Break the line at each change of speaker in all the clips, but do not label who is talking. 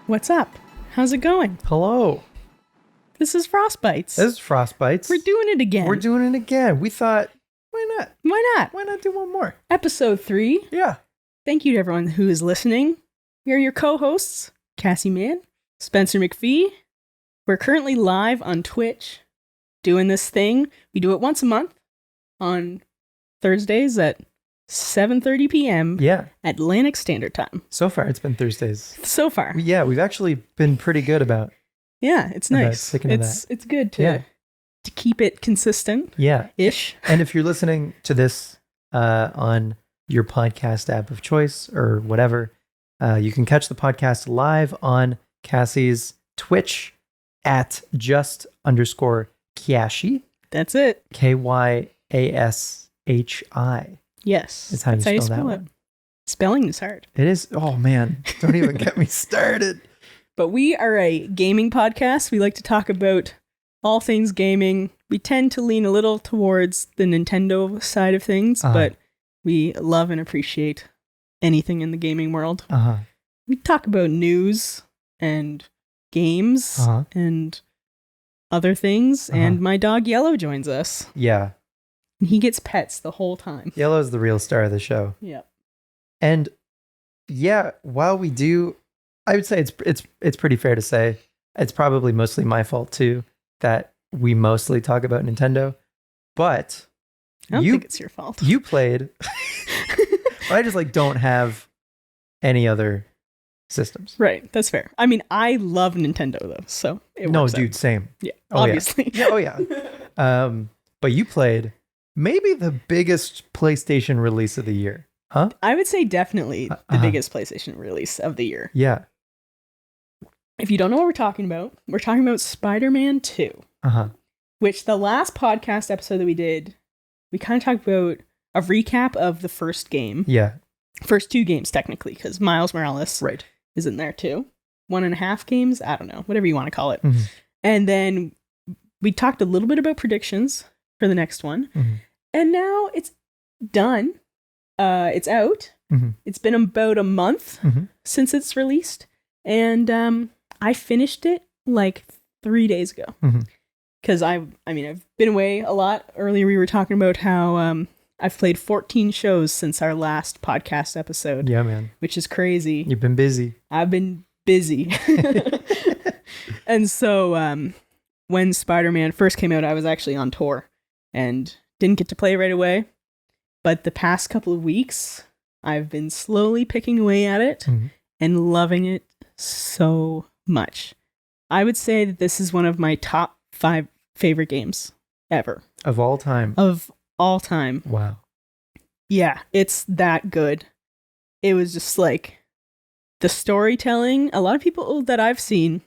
What's up? How's it going?
Hello.
This is Frostbytes.
This is Frostbytes.
We're doing it again.
We're doing it again. We thought, why not?
Why not?
Why not do one more?
Episode 3.
Yeah.
Thank you to everyone who is listening. We are your co-hosts, Cassie Mann, Spencer McPhee. We're currently live on Twitch doing this thing. We do it once a month on Thursdays at 7:30 p.m.
Yeah.
Atlantic Standard Time.
So far, it's been Thursdays.
So far.
Yeah, we've actually been pretty good about.
Yeah, it's nice.
Sticking to that.
It's good to keep it consistent.
Yeah.
Ish.
And if you're listening to this on your podcast app of choice or whatever, you can catch the podcast live on Cassie's Twitch at just_Kyashi.
That's it.
Kyashi.
Yes.
It's how you spell that one.
Spelling is hard.
It is. Oh, man. Don't even get me started.
But we are a gaming podcast. We like to talk about all things gaming. We tend to lean a little towards the Nintendo side of things, but we love and appreciate anything in the gaming world. We talk about news and games and other things. And my dog Yellow joins us.
Yeah.
And he gets pets the whole time.
Yellow's the real star of the show.
Yep.
And yeah, while we do, I would say it's pretty fair to say it's probably mostly my fault too that we mostly talk about Nintendo. But
I don't think it's your fault.
You played. I just don't have any other systems.
Right, that's fair. I mean, I love Nintendo though, so it works out.
Same.
Yeah, obviously.
Yeah. Oh yeah. But you played maybe the biggest PlayStation release of the year, huh?
I would say definitely the biggest PlayStation release of the year.
Yeah.
If you don't know what we're talking about Spiderman 2. Which the last podcast episode that we did, we kind of talked about a recap of the first game.
Yeah.
First 2 games, technically, because Miles Morales is in there too. 1.5 games? I don't know. Whatever you want to call it. And then we talked a little bit about predictions for the next one. And now it's done. It's out. It's been about a month since it's released. And I finished it 3 days ago. Because I've been away a lot. Earlier we were talking about how I've played 14 shows since our last podcast episode.
Yeah, man.
Which is crazy.
You've been busy.
I've been busy. And so when Spider-Man first came out, I was actually on tour and didn't get to play right away. But the past couple of weeks, I've been slowly picking away at it and loving it so much. I would say that this is one of my top 5 favorite games ever.
Of all time.
Wow. Yeah, it's that good. It was just the storytelling. A lot of people that I've seen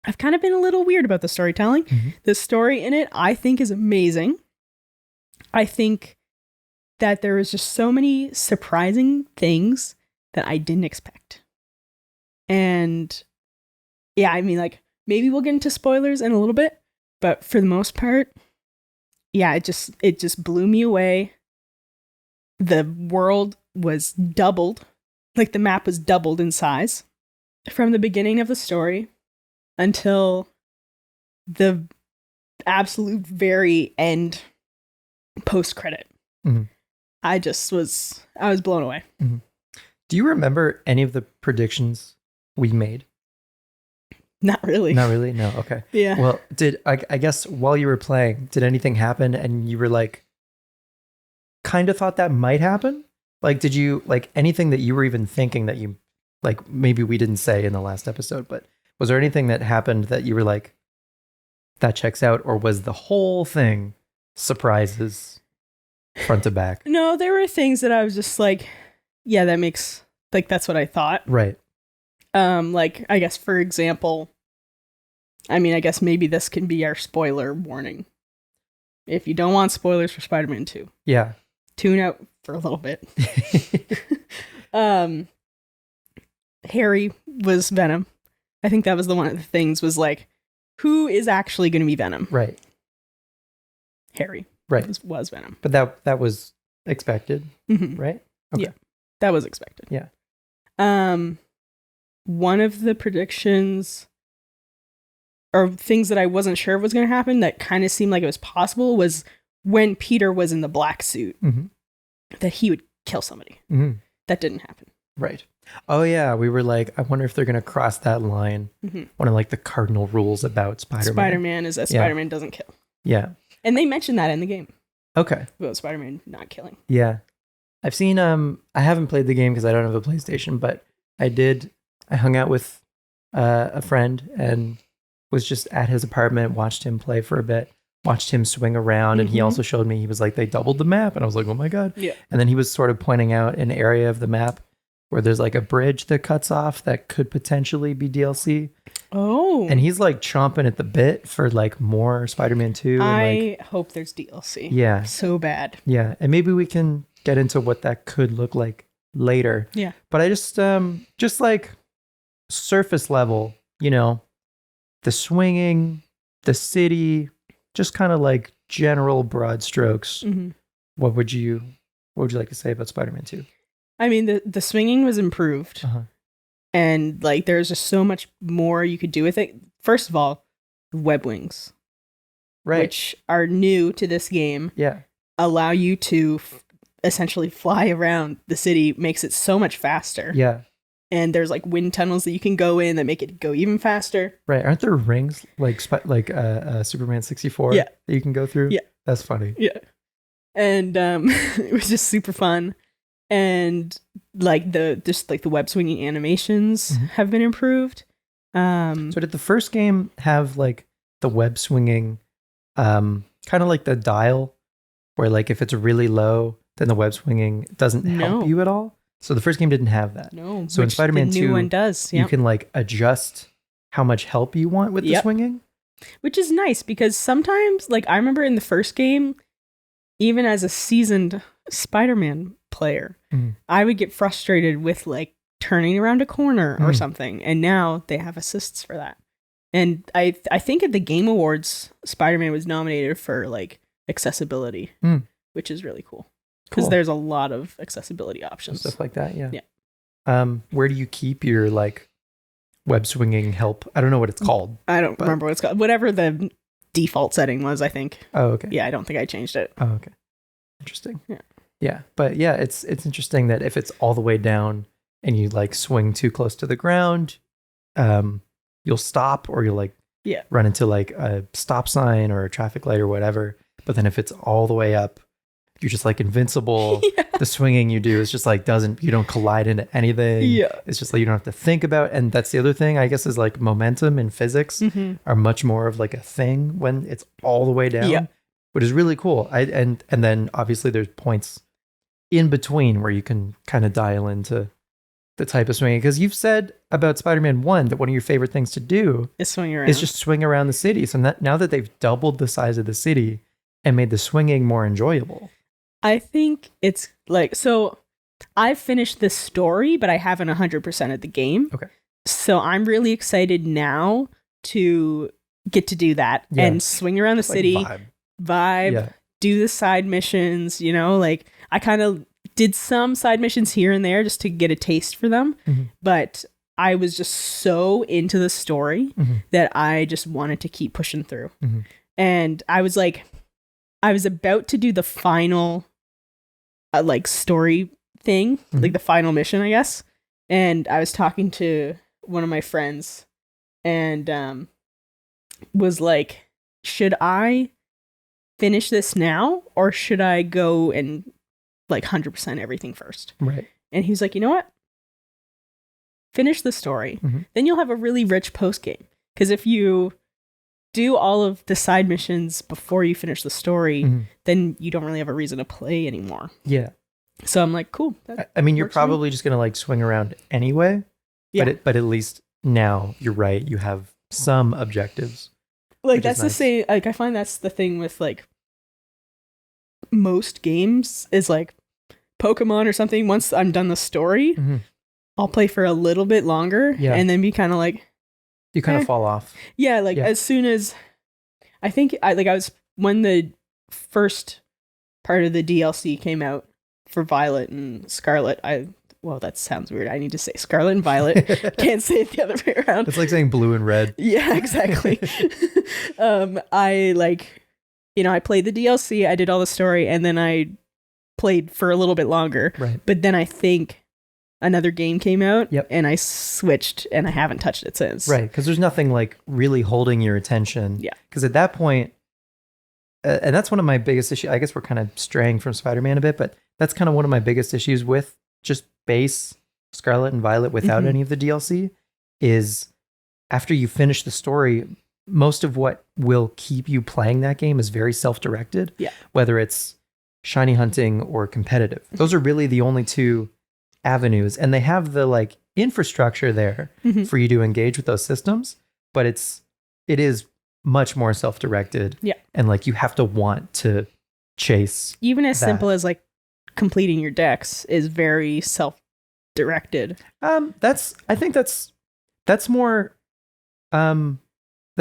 have kind of been a little weird about the storytelling. The story in it, I think, is amazing. I think that there was just so many surprising things that I didn't expect. And yeah, maybe we'll get into spoilers in a little bit, but for the most part, yeah, it just blew me away. The world was doubled, the map was doubled in size from the beginning of the story until the absolute very end post-credit. I was blown away.
Do you remember any of the predictions we made?
Not really.
No. Okay.
Yeah.
Well, I guess while you were playing, did anything happen and you were kind of thought that might happen? Did you anything that you were even thinking that you maybe we didn't say in the last episode, but was there anything that happened that you were that checks out, or was the whole thing surprises front to back?
No, there were things that I was just yeah, that makes that's what I thought.
Right.
I guess for example, I guess maybe this can be our spoiler warning. If you don't want spoilers for Spider-Man 2.
Yeah.
Tune out for a little bit. Harry was Venom. I think that was one of the things was who is actually going to be Venom?
Right.
Harry.
Right.
Was Venom.
But that was expected, right?
Okay. Yeah. That was expected.
Yeah.
one of the predictions or things that I wasn't sure was going to happen that kind of seemed like it was possible was when Peter was in the black suit, that he would kill somebody. That didn't happen.
Right. Oh, yeah. We were like, I wonder if they're going to cross that line. One of like the cardinal rules about Spider-Man.
Spider-Man is that Spider-Man doesn't kill.
Yeah.
And they mentioned that in the game.
Okay.
About Spider-Man not killing.
Yeah. I've seen, I haven't played the game because I don't have a PlayStation, but I hung out with a friend and was just at his apartment, watched him play for a bit, watched him swing around. And he also showed me, he was like, they doubled the map. And I was like, oh my God.
Yeah.
And then he was sort of pointing out an area of the map where there's like a bridge that cuts off that could potentially be DLC.
Oh.
And he's like chomping at the bit for like more Spider-Man 2.
I hope there's DLC.
Yeah.
So bad.
Yeah. And maybe we can get into what that could look like later.
Yeah.
But I just like surface level, you know, the swinging, the city, just kind of like general broad strokes. What would you like to say about Spider-Man 2?
I mean, the swinging was improved. And like there's just so much more you could do with it. First of all, web wings.
Right.
Which are new to this game.
Yeah.
Allow you to essentially fly around the city, makes it so much faster.
Yeah.
And there's like wind tunnels that you can go in that make it go even faster.
Right. Aren't there rings like Superman 64
that
you can go through?
Yeah.
That's funny.
Yeah. And it was just super fun. And like the web swinging animations have been improved.
So did the first game have like the web swinging kind of like the dial where like if it's really low, then the web swinging doesn't help you at all? So the first game didn't have that.
No.
So in Spider-Man 2,
the new one does.
You can like adjust how much help you want with the swinging.
Which is nice because sometimes, like I remember in the first game, even as a seasoned Spider-Man player, I would get frustrated with like turning around a corner or something. And now they have assists for that. And I think at the Game Awards, Spider-Man was nominated for like accessibility, which is really cool. Because there's a lot of accessibility options.
Stuff like that, yeah. Where do you keep your like web swinging help? I don't know what it's called.
I don't remember what it's called. Whatever the default setting was, I think.
Oh, okay.
Yeah, I don't think I changed it.
Oh, okay. Interesting. Yeah. Yeah. But yeah, it's interesting that if it's all the way down and you like swing too close to the ground, you'll stop or you'll like run into like a stop sign or a traffic light or whatever. But then if it's all the way up, you're just like invincible. The swinging you do is just like you don't collide into anything. Yeah. It's just like you don't have to think about. And that's the other thing, I guess, is like momentum and physics are much more of like a thing when it's all the way down, which is really cool. And then obviously there's points in between where you can kind of dial into the type of swinging. Because you've said about Spider-Man 1 that one of your favorite things to do
is swing around.
Is just swing around the city. So now that they've doubled the size of the city and made the swinging more enjoyable.
I think it's like, so I've finished this story, but I haven't 100% of the game.
Okay.
So I'm really excited now to get to do that and swing around the city, vibe, do the side missions, you know, like I kind of did some side missions here and there just to get a taste for them. But I was just so into the story that I just wanted to keep pushing through. And I was about to do the final like story thing, like the final mission, I guess. And I was talking to one of my friends and was like, should I finish this now or should I go and like 100% everything first?
Right.
And he's like, you know what? Finish the story. Then you'll have a really rich post game. Because if you do all of the side missions before you finish the story, then you don't really have a reason to play anymore.
Yeah.
So I'm like, cool.
I mean, you're probably just going to like swing around anyway. Yeah. But at least now you're right. You have some objectives.
Like that's the same. Like I find that's the thing with like most games is like Pokemon or something. Once I'm done the story, I'll play for a little bit longer and then be kind of like,
you kind of fall off.
Yeah, like as soon as I think I was when the first part of the DLC came out for Violet and Scarlet, well, that sounds weird. I need to say Scarlet and Violet. Can't say it the other way around.
It's like saying blue and red.
Yeah, exactly. I I played the DLC, I did all the story, and then I played for a little bit longer.
Right.
But then I think another game came out,
yep.
and I switched, and I haven't touched it since.
Right, because there's nothing like really holding your attention.
Yeah.
Because at that point, and that's one of my biggest issues. I guess we're kind of straying from Spider-Man a bit, but that's kind of one of my biggest issues with just base Scarlet and Violet without any of the DLC is after you finish the story, most of what will keep you playing that game is very self-directed.
Yeah.
Whether it's shiny hunting or competitive. Those are really the only two avenues. And they have the like infrastructure there for you to engage with those systems, but it is much more self-directed.
Yeah. And
like you have to want to chase.
Even as simple as like completing your decks is very self-directed.
I think that's more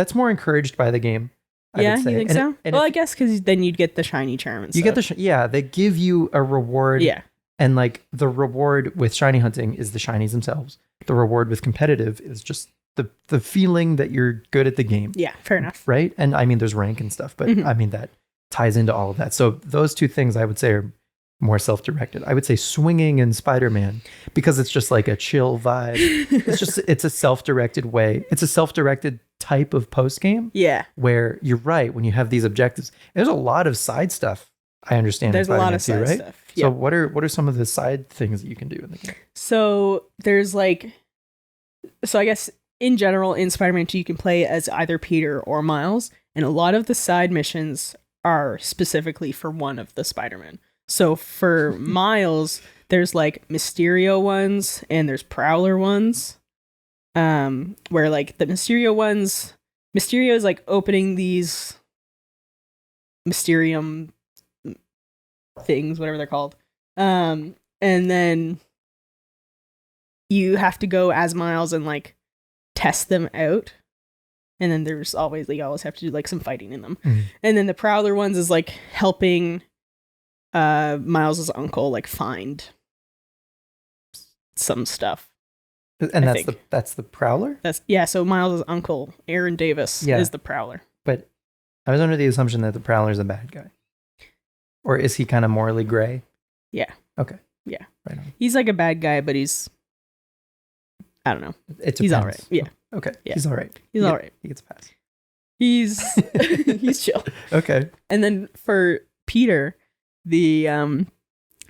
encouraged by the game.
Yeah, you think so? Well, I guess because then you'd get the shiny charm and stuff.
You get they give you a reward.
Yeah.
And like the reward with shiny hunting is the shinies themselves. The reward with competitive is just the feeling that you're good at the game.
Yeah, fair enough.
Right? And I mean, there's rank and stuff, but I mean, that ties into all of that. So those two things I would say are more self-directed. I would say swinging in Spider-Man because it's just like a chill vibe. It's a self-directed way. It's a self-directed type of post game.
Yeah.
Where you're right. When you have these objectives, there's a lot of side stuff. I understand.
There's a lot of side stuff.
So what are some of the side things that you can do in the game?
So there's I guess in general in Spider-Man 2 you can play as either Peter or Miles, and a lot of the side missions are specifically for one of the Spider-Men. So for Miles, there's like Mysterio ones and there's Prowler ones. Where like the Mysterio is like opening these Mysterium things, whatever they're called. And then you have to go as Miles and like test them out. And then there's always, you always have to do like some fighting in them. And then the Prowler ones is like helping Miles's uncle like find some stuff.
And that's the Prowler?
So Miles's uncle, Aaron Davis, is the Prowler.
But I was under the assumption that the Prowler's a bad guy. Or is he kind of morally gray?
Yeah.
Okay.
Yeah.
Right on.
He's like a bad guy, but he's, I don't know. He's all right. Yeah.
Okay.
Yeah.
He's all right.
He's all right.
He gets a pass.
He's chill.
Okay.
And then for Peter, the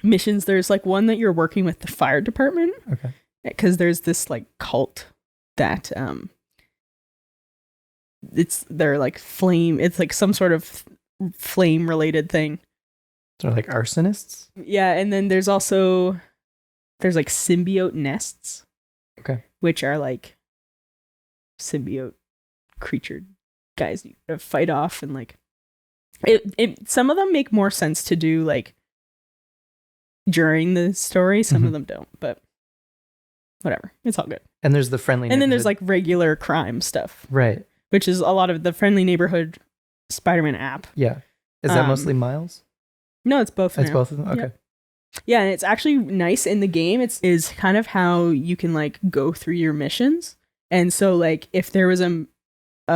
missions, there's like one that you're working with the fire department.
Okay.
Because there's this like cult that they're like flame. It's like some sort of flame related thing.
They're like arsonists?
Yeah, and then there's like symbiote nests.
Okay.
Which are like symbiote creature guys you gotta fight off, and like some of them make more sense to do like during the story, some of them don't, but whatever. It's all good.
And there's the friendly neighborhood.
And then there's like regular crime stuff.
Right.
Which is a lot of the friendly neighborhood Spider-Man app.
Yeah. Is that mostly Miles?
No, it's both.
It's both of them? Okay.
Yeah, and it's actually nice in the game. Is kind of how you can like go through your missions. And so like if there was a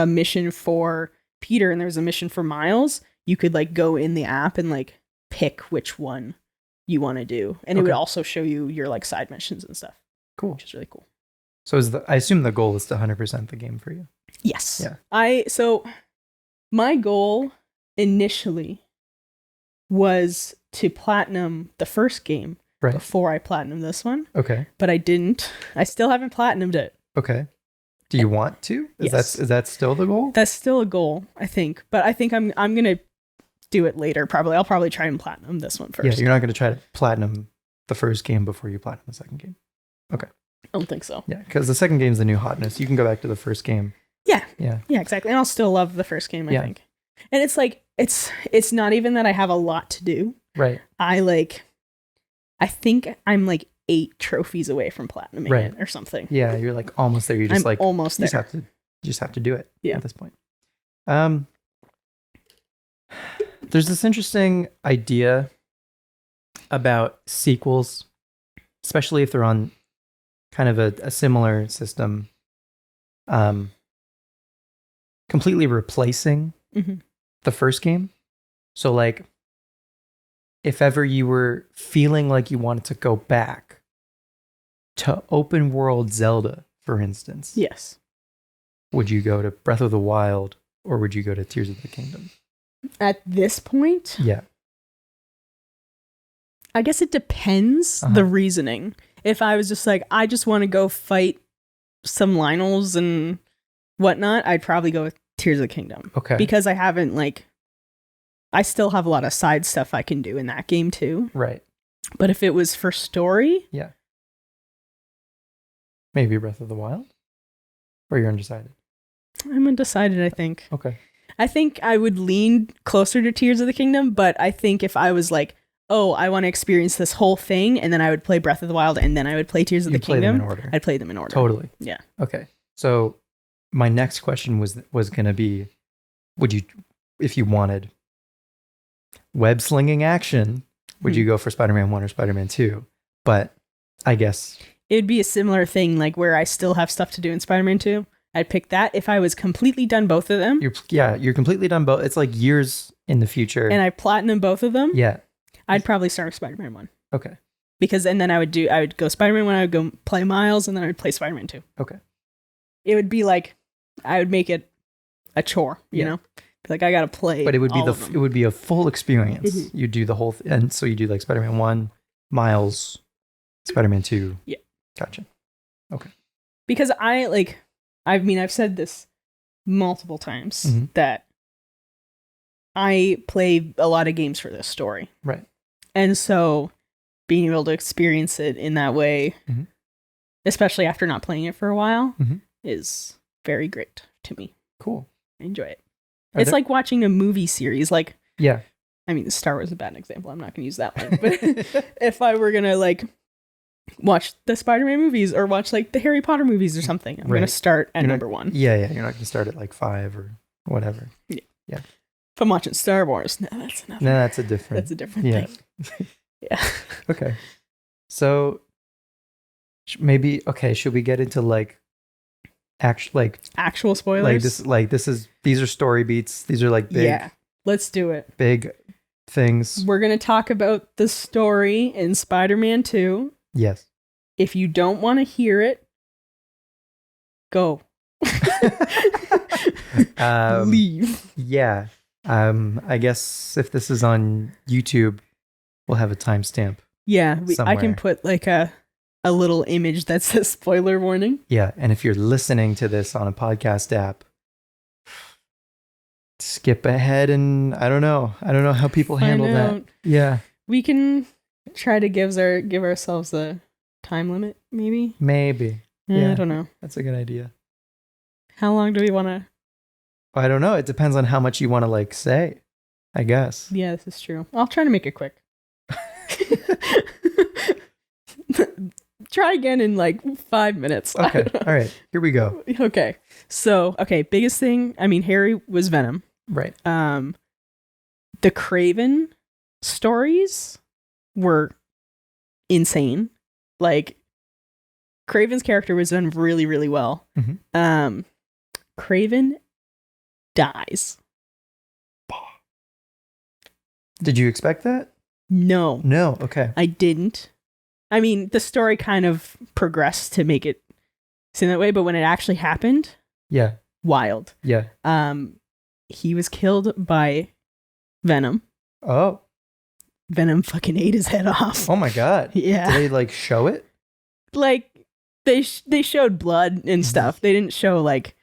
mission for Peter and there was a mission for Miles, you could like go in the app and like pick which one you want to do. And it would also show you your like side missions and stuff.
Cool.
Which is really cool.
So I assume the goal is to 100% the game for you.
Yes.
Yeah.
So my goal initially was to platinum the first game before I platinum this one.
Okay.
But I didn't. I still haven't platinumed it.
Okay. Do you want to?
Yes.
Is that still the goal?
That's still a goal, I think. But I think I'm gonna do it later. Probably. I'll probably try and platinum this one first.
Yeah, you're not gonna try to platinum the first game before you platinum the second game. Okay.
I don't think so.
Yeah, because the second game's the new hotness. You can go back to the first game.
Yeah.
Yeah.
Yeah, exactly. And I'll still love the first game, I think. And it's like it's not even that I have a lot to do.
Right.
I think I'm like 8 trophies away from platinum it or something.
Yeah, you're like almost there. You're just
almost there.
You just have to do it at this point. There's this interesting idea about sequels especially if they're on kind of a similar system, completely replacing the first game. So like, if ever you were feeling like you wanted to go back to open world Zelda, for instance,
Yes.
would you go to Breath of the Wild or would you go to Tears of the Kingdom?
At this point,
Yeah.
I guess it depends the reasoning. If I was just like, I just want to go fight some Lionels and whatnot, I'd probably go with Tears of the Kingdom.
Okay.
Because I haven't I still have a lot of side stuff I can do in that game too.
Right.
But if it was for story,
yeah. Maybe Breath of the Wild? Or you're undecided?
I'm undecided, I think.
Okay.
I think I would lean closer to Tears of the Kingdom, but I think if I was like, oh, I want to experience this whole thing, and then I would play Breath of the Wild, and then I would play Tears of the Kingdom,
them in order.
I'd play them in order.
Totally.
Yeah.
Okay. So my next question was going to be, would you, if you wanted web slinging action, would you go for Spider-Man 1 or Spider-Man 2? But I guess
it'd be a similar thing, like where I still have stuff to do in Spider-Man 2. I'd pick that if I was completely done both of them.
You're completely done both. It's like years in the future.
And I platinum both of them.
Yeah.
I'd probably start with Spider-Man 1.
Okay.
Because, and then I would go Spider-Man 1, I would go play Miles, and then I would play Spider-Man 2.
Okay.
It would be like, I would make it a chore, you know? Like, I gotta play.
But it would be a full experience. Mm-hmm. You do the whole and so you do like Spider-Man 1, Miles, Spider-Man 2.
Yeah.
Gotcha. Okay.
Because I've said this multiple times that I play a lot of games for this story.
Right.
And so being able to experience it in that way, especially after not playing it for a while, is very great to me.
Cool.
I enjoy it. It's like watching a movie series. Like,
yeah.
I mean, Star Wars is a bad example. I'm not going to use that one. But if I were going to like watch the Spider-Man movies or watch like the Harry Potter movies or something, I'm going to start at number 1.
Yeah. You're not going to start at like 5 or whatever.
Yeah.
Yeah.
If I'm watching Star Wars,
that's a different
thing. Yeah.
Okay. So maybe, should we get into like
actual spoilers?
These are story beats. These are like big.
Yeah. Let's do it.
Big things.
We're going to talk about the story in Spider-Man 2.
Yes.
If you don't want to hear it, go. Leave.
Yeah. I guess if this is on YouTube, we'll have a timestamp.
Yeah, I can put like a little image that says spoiler warning.
Yeah, and if you're listening to this on a podcast app, skip ahead and I don't know how people handle that. Yeah.
We can try to give ourselves a time limit, maybe?
Maybe. Yeah,
I don't know.
That's a good idea.
How long do we want to?
I don't know. It depends on how much you want to like say, I guess.
Yeah, this is true. I'll try to make it quick. Try again in like 5 minutes.
Okay. All right. Here we go.
Okay. So, biggest thing, I mean, Harry was Venom.
Right.
The Craven stories were insane. Like, Craven's character was done really, really well. Craven dies.
Did you expect that?
No.
Okay.
I didn't. I mean, the story kind of progressed to make it seem that way, but when it actually happened, wild.
Yeah.
He was killed by Venom.
Oh.
Venom fucking ate his head off.
Oh my god.
Yeah.
Did they like show it?
Like they showed blood and stuff. They didn't show like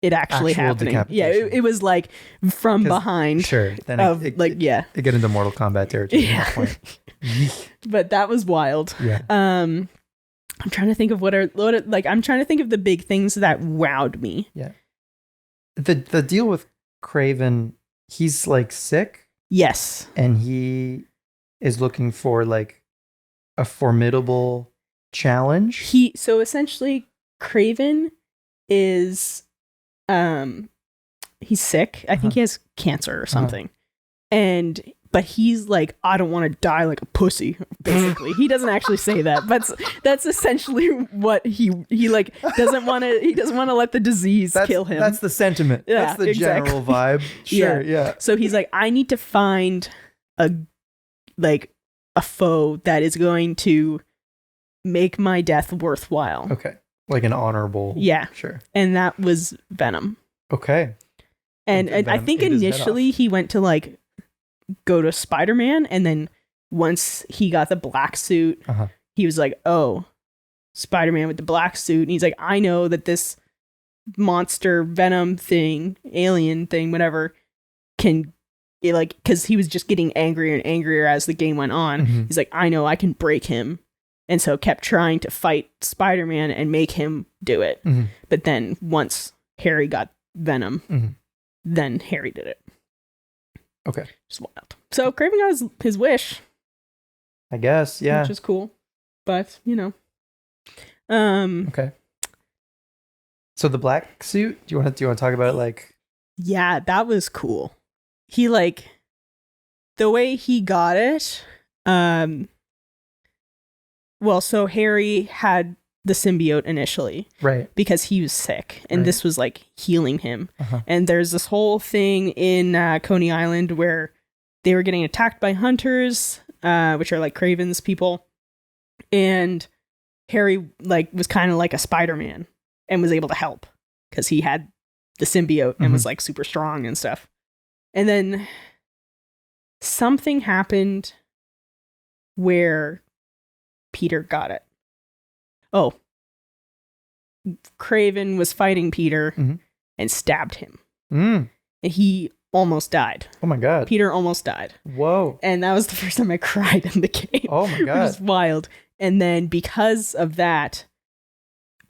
it actually happening. Yeah, it was like from behind.
Sure. Then
it
get into Mortal Kombat territory at that point.
But that was wild.
Yeah.
I'm trying to think of I'm trying to think of the big things that wowed me.
Yeah. The deal with Craven, he's like sick.
Yes.
And he is looking for like a formidable challenge.
So essentially Craven is he's sick. I think he has cancer or something. but he's like, I don't want to die like a pussy, basically. He doesn't actually say that, but that's essentially what he like doesn't want to let the disease kill him.
That's the sentiment.
Yeah,
that's the general vibe. Sure, yeah.
So he's like, I need to find a foe that is going to make my death worthwhile.
Okay. Like an honorable.
Yeah.
Sure.
And that was Venom.
Okay.
And I think initially he went to like go to Spider-Man, and then once he got the black suit, he was like, oh, Spider-Man with the black suit. And he's like, I know that this monster Venom thing, alien thing, whatever, because he was just getting angrier and angrier as the game went on. He's like, I know I can break him. And so kept trying to fight Spider-Man and make him do it. But then once Harry got Venom, then Harry did it.
Okay.
Just wild. So Kraven got his wish.
I guess, yeah.
Which is cool. But,
Okay. So the black suit, do you want to talk about it, like?
Yeah, that was cool. He the way he got it, well, so Harry had the symbiote initially.
Right.
Because he was sick. And this was like healing him. And there's this whole thing in Coney Island where they were getting attacked by hunters, which are like Kraven's people. And Harry was kind of like a Spider-Man and was able to help because he had the symbiote and was like super strong and stuff. And then something happened where Peter got it. Oh, Kraven was fighting Peter and stabbed him. And he almost died.
Oh my God.
Peter almost died.
Whoa.
And that was the first time I cried in the game.
Oh my God.
It was wild. And then because of that,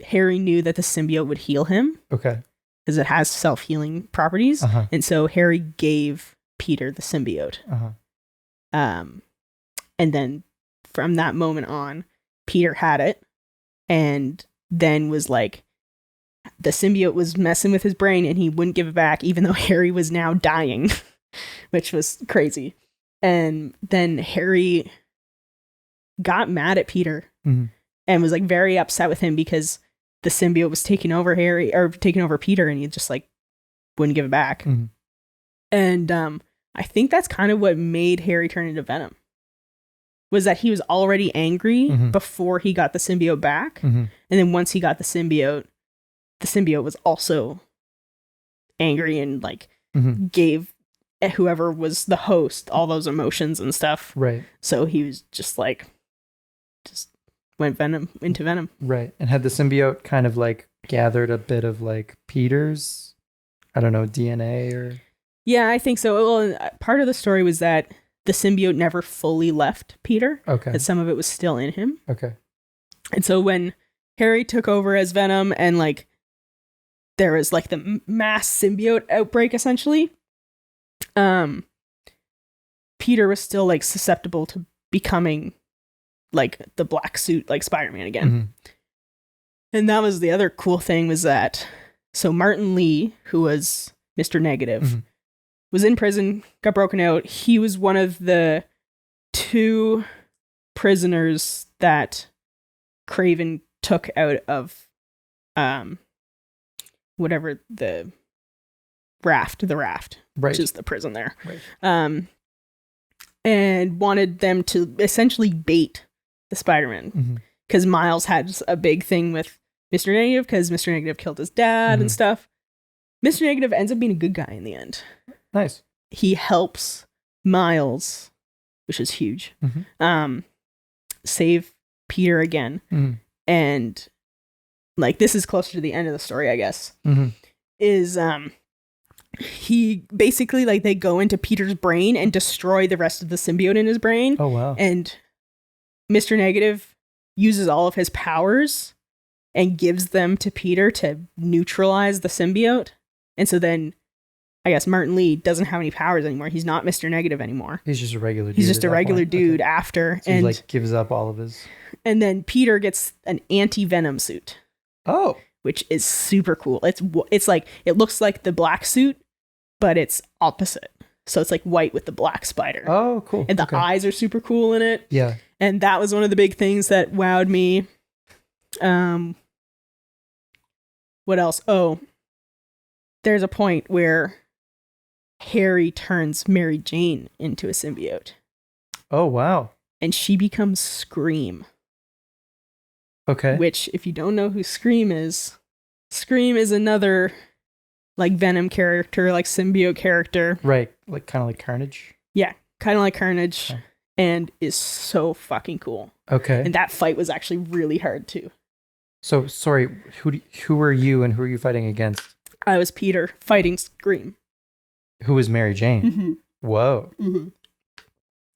Harry knew that the symbiote would heal him.
Okay.
Because it has self-healing properties. And so Harry gave Peter the symbiote. And then from that moment on, Peter had it. And then was like, the symbiote was messing with his brain and he wouldn't give it back, even though Harry was now dying, which was crazy. And then Harry got mad at Peter and was like very upset with him because the symbiote was taking over Peter, and he just like wouldn't give it back. And I think that's kind of what made Harry turn into Venom. Was that he was already angry before he got the symbiote back. And then once he got the symbiote was also angry and like gave whoever was the host all those emotions and stuff.
Right.
So he was just went into Venom.
Right. And had the symbiote kind of like gathered a bit of like Peter's, I don't know, DNA or? Yeah,
I think so. Well, part of the story was that the symbiote never fully left Peter.
Okay.
That some of it was still in him.
Okay.
And so when Harry took over as Venom and like there was like the mass symbiote outbreak essentially, Peter was still like susceptible to becoming like the black suit like Spider-Man again. And that was the other cool thing was that so Martin Lee, who was Mr. Negative, was in prison, got broken out. He was one of the 2 prisoners that Kraven took out of whatever the raft,
right,
which is the prison there.
Right.
And wanted them to essentially bait the Spider-Man because Miles had a big thing with Mr. Negative because Mr. Negative killed his dad and stuff. Mr. Negative ends up being a good guy in the end.
Nice.
He helps Miles, which is huge, save Peter again. And like, this is closer to the end of the story, I guess, is he basically like they go into Peter's brain and destroy the rest of the symbiote in his brain.
Oh, wow.
And Mr. Negative uses all of his powers and gives them to Peter to neutralize the symbiote. And so then I guess Martin Lee doesn't have any powers anymore. He's not Mr. Negative anymore.
He's just a regular dude.
He's just a regular dude after.
So he like gives up all of his.
And then Peter gets an anti-venom suit.
Oh.
Which is super cool. It's like, it looks like the black suit, but it's opposite. So it's like white with the black spider.
Oh, cool.
And the eyes are super cool in it.
Yeah.
And that was one of the big things that wowed me. What else? Oh, there's a point where Harry turns Mary Jane into a symbiote.
Oh, wow.
And she becomes Scream.
Okay.
Which, if you don't know who Scream is another like Venom character, like symbiote character.
Right. Like kind of like Carnage.
Yeah, kind of like Carnage. Okay. And is so fucking cool.
Okay.
And that fight was actually really hard too.
So, sorry, who were you and who were you fighting against?
I was Peter fighting Scream.
Who was Mary Jane?
Mm-hmm.
Whoa. Mm-hmm.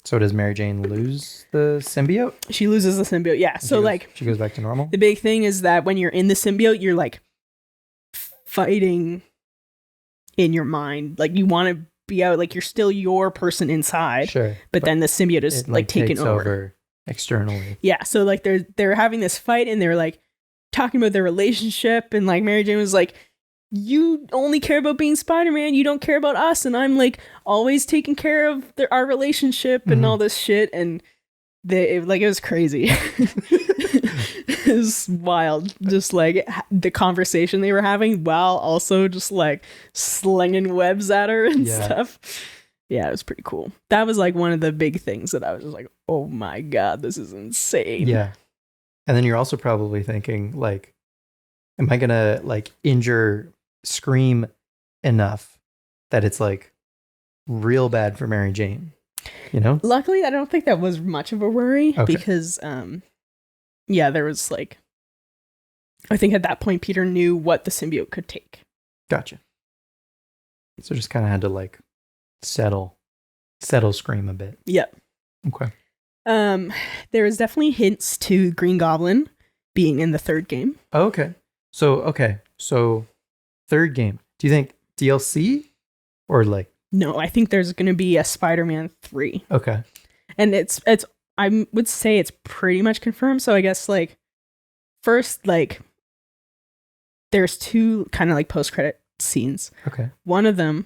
So does Mary Jane lose the symbiote?
She loses the symbiote, yeah. So
she goes back to normal?
The big thing is that when you're in the symbiote, you're like fighting in your mind. Like you want to be out, like you're still your person inside.
Sure.
But then the symbiote is like taken
over externally.
Yeah. So like they're having this fight and they're like talking about their relationship, and like Mary Jane was like, you only care about being Spider-Man, you don't care about us, and I'm like always taking care of our relationship and all this shit, and it was crazy. It was wild, just like the conversation they were having while also just like slinging webs at her and stuff. Yeah, it was pretty cool. That was like one of the big things that I was just like, oh my god, this is insane.
Yeah. And then you're also probably thinking like, am I gonna like injure Scream enough that it's like real bad for Mary Jane, you know?
Luckily, I don't think that was much of a worry because, there was like, I think at that point, Peter knew what the symbiote could take.
Gotcha. So just kind of had to like settle Scream a bit.
Yep.
Okay.
There was definitely hints to Green Goblin being in the third game.
Oh, okay. So third game. Do you think DLC or like?
No, I think there's going to be a Spider-Man 3.
Okay.
And it's I would say it's pretty much confirmed. So I guess like first like there's two kind of like post-credit scenes.
Okay.
One of them,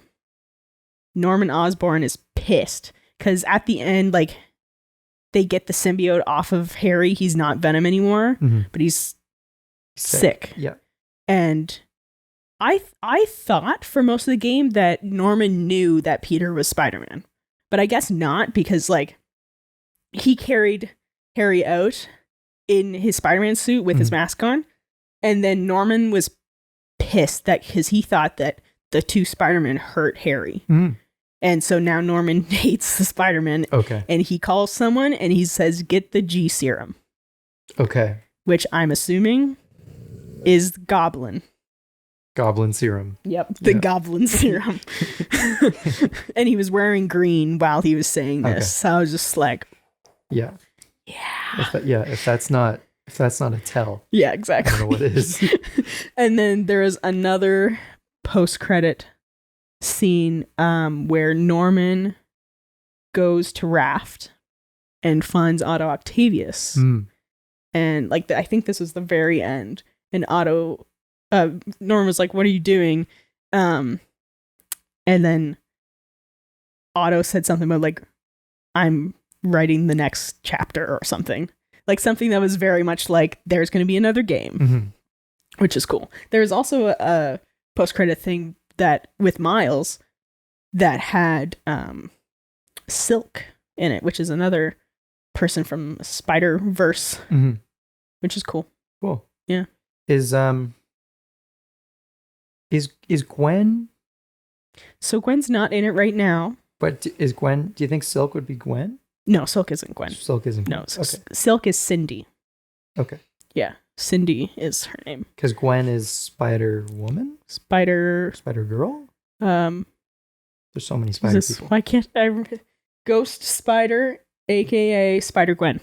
Norman Osborn is pissed because at the end like they get the symbiote off of Harry. He's not Venom anymore, but he's sick.
Yeah.
And I thought for most of the game that Norman knew that Peter was Spider-Man. But I guess not, because like he carried Harry out in his Spider-Man suit with his mask on. And then Norman was pissed because he thought that the two Spider-Men hurt Harry. And so now Norman hates the Spider-Man.
Okay.
And he calls someone and he says, get the G serum.
Okay.
Which I'm assuming is Goblin.
Goblin serum.
Yep, the Goblin serum. And he was wearing green while he was saying this. Okay. So I was just like,
yeah.
Yeah.
If that's not a tell.
Yeah, exactly.
I don't know what it is.
And then there is another post-credit scene where Norman goes to Raft and finds Otto Octavius. And like I think this was the very end. And Norman was like, what are you doing? And then Otto said something about like, I'm writing the next chapter or something. Like something that was very much like, there's going to be another game, which is cool. There's also a post-credit thing that with Miles that had Silk in it, which is another person from Spider-Verse, which is cool.
Cool.
Yeah.
Is Gwen?
So Gwen's not in it right now.
But is Gwen? Do you think Silk would be Gwen?
No, Silk isn't Gwen.
Silk isn't Gwen.
No, Silk is Cindy.
Okay.
Yeah, Cindy is her name.
Because Gwen is Spider Woman?
Spider
Girl? There's so many Spider people.
Why can't I? Ghost Spider, aka Spider Gwen.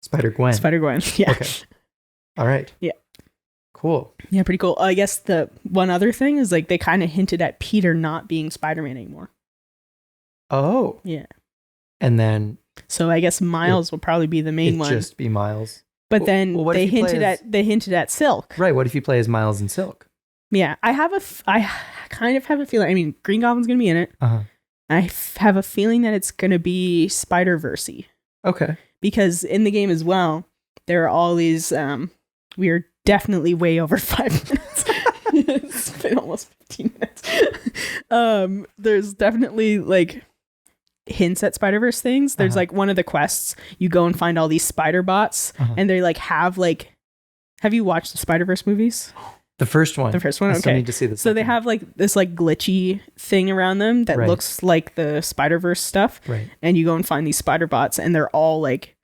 Spider Gwen.
Yeah.
Okay. All right.
Yeah.
Cool.
Yeah, pretty cool. I guess the one other thing is like they kind of hinted at Peter not being Spider-Man anymore.
Oh.
Yeah.
And then.
So I guess Miles will probably be the main one.
Just be Miles.
But then they hinted at Silk.
Right. What if you play as Miles and Silk?
Yeah, I kind of have a feeling. I mean, Green Goblin's gonna be in it, have a feeling that it's going to be Spider-Verse-y.
Okay.
Because in the game as well, there are all these, we are definitely way over 5 minutes. It's been almost 15 minutes. There's definitely like hints at Spider-Verse things. There's like one of the quests, you go and find all these spider bots, and they like have you watched the Spider-Verse movies?
The first one.
I still
okay. Need to see this.
So they have like this like glitchy thing around them that looks like the Spider-Verse stuff.
Right.
And you go and find these spider bots, and they're all like,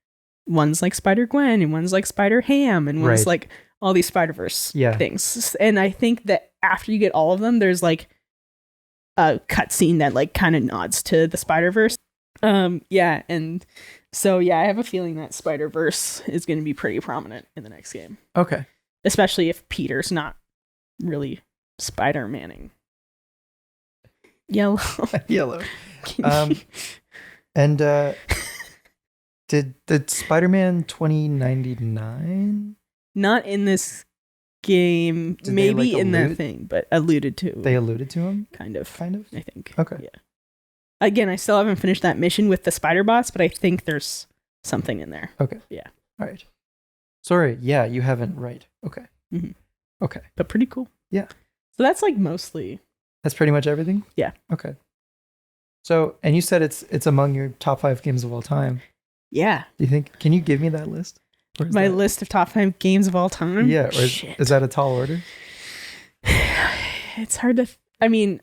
one's like Spider-Gwen and one's like Spider-Ham and one's like all these Spider-Verse things. And I think that after you get all of them, there's like a cutscene that like kind of nods to the Spider-Verse. Yeah. And so, yeah, I have a feeling that Spider-Verse is going to be pretty prominent in the next game.
Okay.
Especially if Peter's not really Spider-Manning. Yellow.
And did Spider-Man 2099?
Not in this game. Maybe in that thing, but alluded to.
They alluded to him?
Kind of. I think.
Okay.
Yeah. Again, I still haven't finished that mission with the spider bots, but I think there's something in there.
Okay.
Yeah.
All right. Sorry. Yeah, you haven't. Right. Okay.
Mm-hmm.
Okay.
But pretty cool.
Yeah.
So that's like mostly.
That's pretty much everything?
Yeah.
Okay. So, and you said it's among your top 5 games of all time.
Yeah.
Do you think, can you give me that list?
My list of top 5 games of all time?
Yeah. Or is that a tall order?
It's hard to, I mean,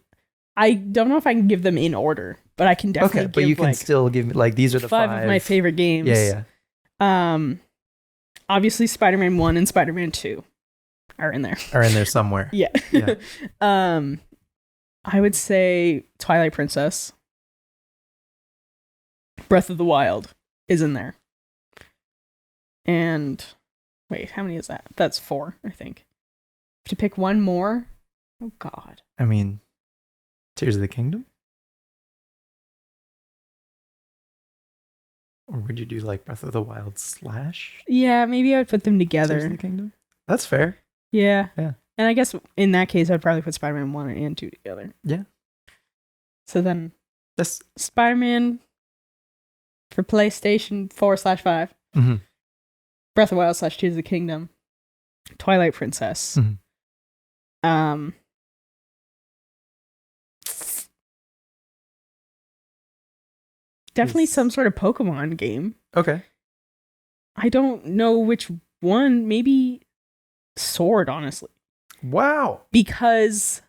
I don't know if I can give them in order, but I can definitely give,
but you can still give me, like, these are the 5
of my favorite games.
Yeah.
Obviously Spider-Man 1 and Spider-Man 2 are in there.
Somewhere.
Yeah. I would say Twilight Princess. Breath of the Wild is in there. And wait, how many is that? That's 4, I think. To pick one more? Oh God.
I mean, Tears of the Kingdom? Or would you do like Breath of the Wild /
Yeah, maybe I would put them together.
Tears of the Kingdom? That's fair.
Yeah.
Yeah.
And I guess in that case, I'd probably put Spider-Man 1 and 2 together.
Yeah.
So then,
this
Spider-Man for PlayStation 4/5.
Mm-hmm.
Breath of the Wild / Tears of the Kingdom. Twilight Princess.
Mm-hmm.
Definitely some sort of Pokemon game.
Okay.
I don't know which one. Maybe Sword, honestly.
Wow.
Because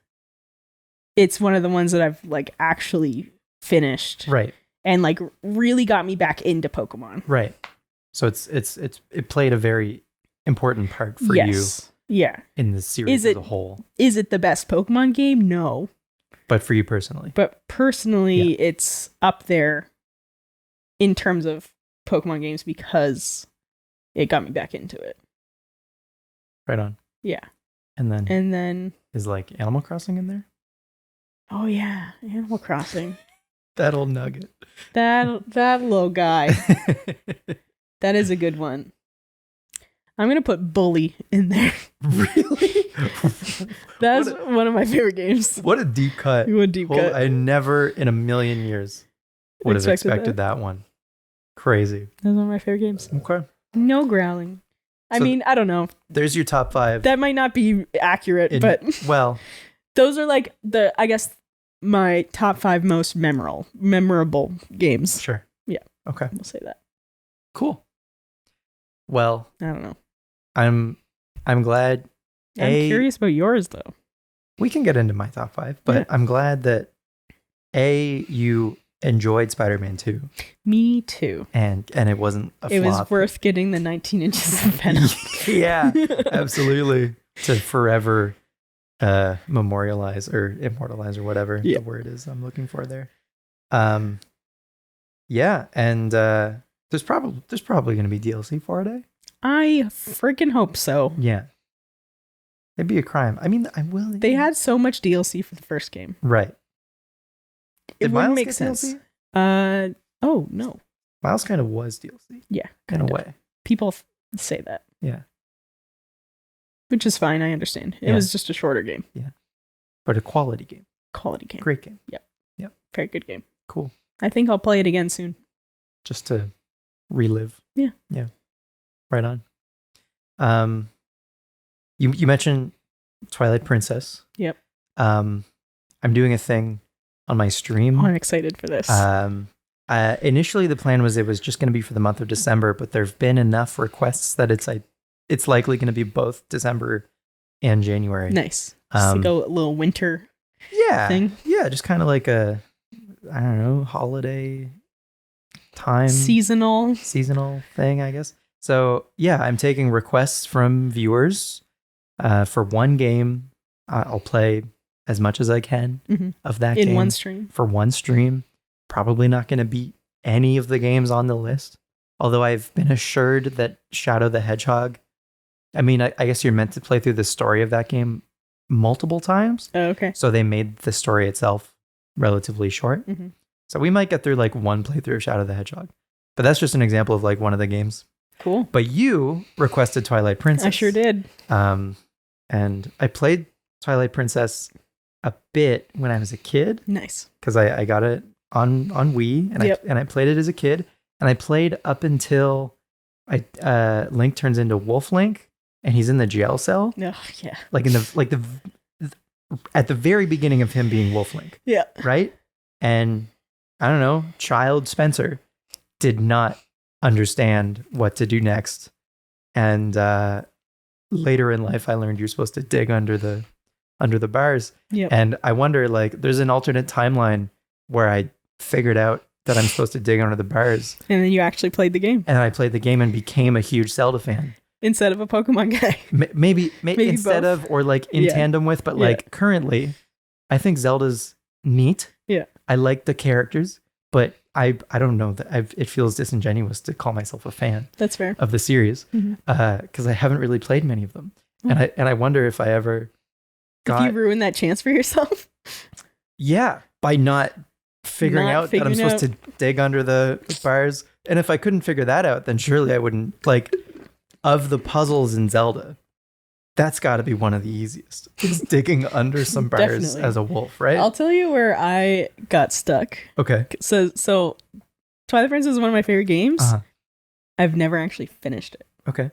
it's one of the ones that I've like actually finished.
Right.
And like really got me back into Pokemon.
Right. So it played a very important part for you.
Yeah.
In the series as a whole.
Is it the best Pokemon game? No.
But for you personally.
It's up there in terms of Pokemon games because it got me back into it.
Right on.
Yeah.
And then is like Animal Crossing in there?
Oh yeah, Animal Crossing.
That old nugget.
That little guy. That is a good one. I'm gonna put Bully in there.
Really?
That's one of my favorite games.
What a deep cut.
What a deep cut.
I never in a million years would have expected that one. Crazy.
That's one of my favorite games.
Okay.
No growling. I mean, I don't know.
There's your top 5.
That might not be accurate, but
well,
those are like my top 5 most memorable games.
Sure.
Yeah.
Okay.
We'll say that.
Cool. Well,
I don't know.
I'm glad.
I'm curious about yours though.
We can get into my top 5, but yeah. I'm glad that you enjoyed Spider-Man 2.
Me too.
And it wasn't a flop. It was
worth getting the 19 inches of venom.
Yeah, absolutely. To forever memorialize or immortalize or whatever the word is I'm looking for there. Yeah, and there's probably going to be DLC for it, eh?
I freaking hope so.
Yeah. It'd be a crime. I mean, I'm willing.
They had so much DLC for the first game.
Right.
It wouldn't make sense. DLC? Oh, no.
Miles kind of was DLC.
Yeah.
In a way.
People say that.
Yeah.
Which is fine. I understand. It was just a shorter game.
Yeah. But a quality game.
Quality game.
Great game.
Yep.
Yep.
Very good game.
Cool.
I think I'll play it again soon.
Just to relive.
Yeah.
Yeah. Right on. You mentioned Twilight Princess.
Yep.
I'm doing a thing on my stream.
Oh, I'm excited for this.
Initially the plan was it was just going to be for the month of December, but there've been enough requests that it's likely going to be both December and January.
Nice. Just like a little winter thing.
Yeah, just kind of like a, I don't know, holiday time.
Seasonal
thing, I guess. So yeah, I'm taking requests from viewers for one game. I'll play as much as I can of that game.
In one stream.
For one stream. Probably not going to beat any of the games on the list. Although I've been assured that Shadow the Hedgehog, I mean, I guess you're meant to play through the story of that game multiple times.
Oh, okay.
So they made the story itself relatively short.
Mm-hmm.
So we might get through like one playthrough of Shadow the Hedgehog. But that's just an example of like one of the games.
Cool.
But you requested Twilight Princess.
I sure did.
And I played Twilight Princess a bit when I was a kid.
Nice.
Because I got it on Wii and I played it as a kid. And I played up until Link turns into Wolf Link and he's in the jail cell.
Oh, yeah.
Like at the very beginning of him being Wolf Link.
Yeah.
Right? And I don't know, child Spencer did not understand what to do next. And later in life, I learned you're supposed to dig under the bars.
Yep.
And I wonder, like, there's an alternate timeline where I figured out that I'm supposed to dig under the bars.
And then you actually played the game.
And I played the game and became a huge Zelda fan.
Instead of a Pokemon guy.
Maybe instead
both.
of, or like in tandem with, but like currently, I think Zelda's neat.
Yeah.
I like the characters, but I don't know that it feels disingenuous to call myself a fan.
That's fair.
Of the series,
Mm-hmm.
Because I haven't really played many of them, and I wonder if I ever
if you ruined that chance for yourself.
Yeah, by not figuring out that I'm supposed to dig under the bars, and if I couldn't figure that out, then surely I wouldn't like. Of the puzzles in Zelda, that's got to be one of the easiest. Is digging under some bars as a wolf, right?
I'll tell you where I got stuck.
Okay.
So Twilight Princess is one of my favorite games. I've never actually finished it.
Okay.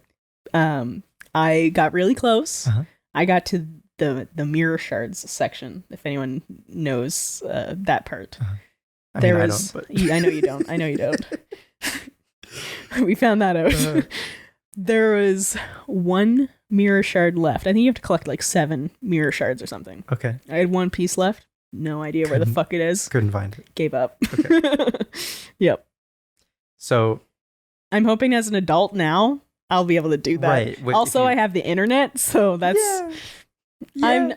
I got really close.
Uh-huh.
I got to the mirror shards section, if anyone knows that part.
Uh-huh.
I don't, but... I know you don't. I know you don't. We found that out. There was one mirror shard left. I think you have to collect like 7 mirror shards or something.
Okay.
I had one piece left. No idea where the fuck it is.
Couldn't find it.
Gave up.
Okay.
Yep.
So
I'm hoping as an adult now, I'll be able to do that.
Right.
Also, I have the internet, so that's... Yeah.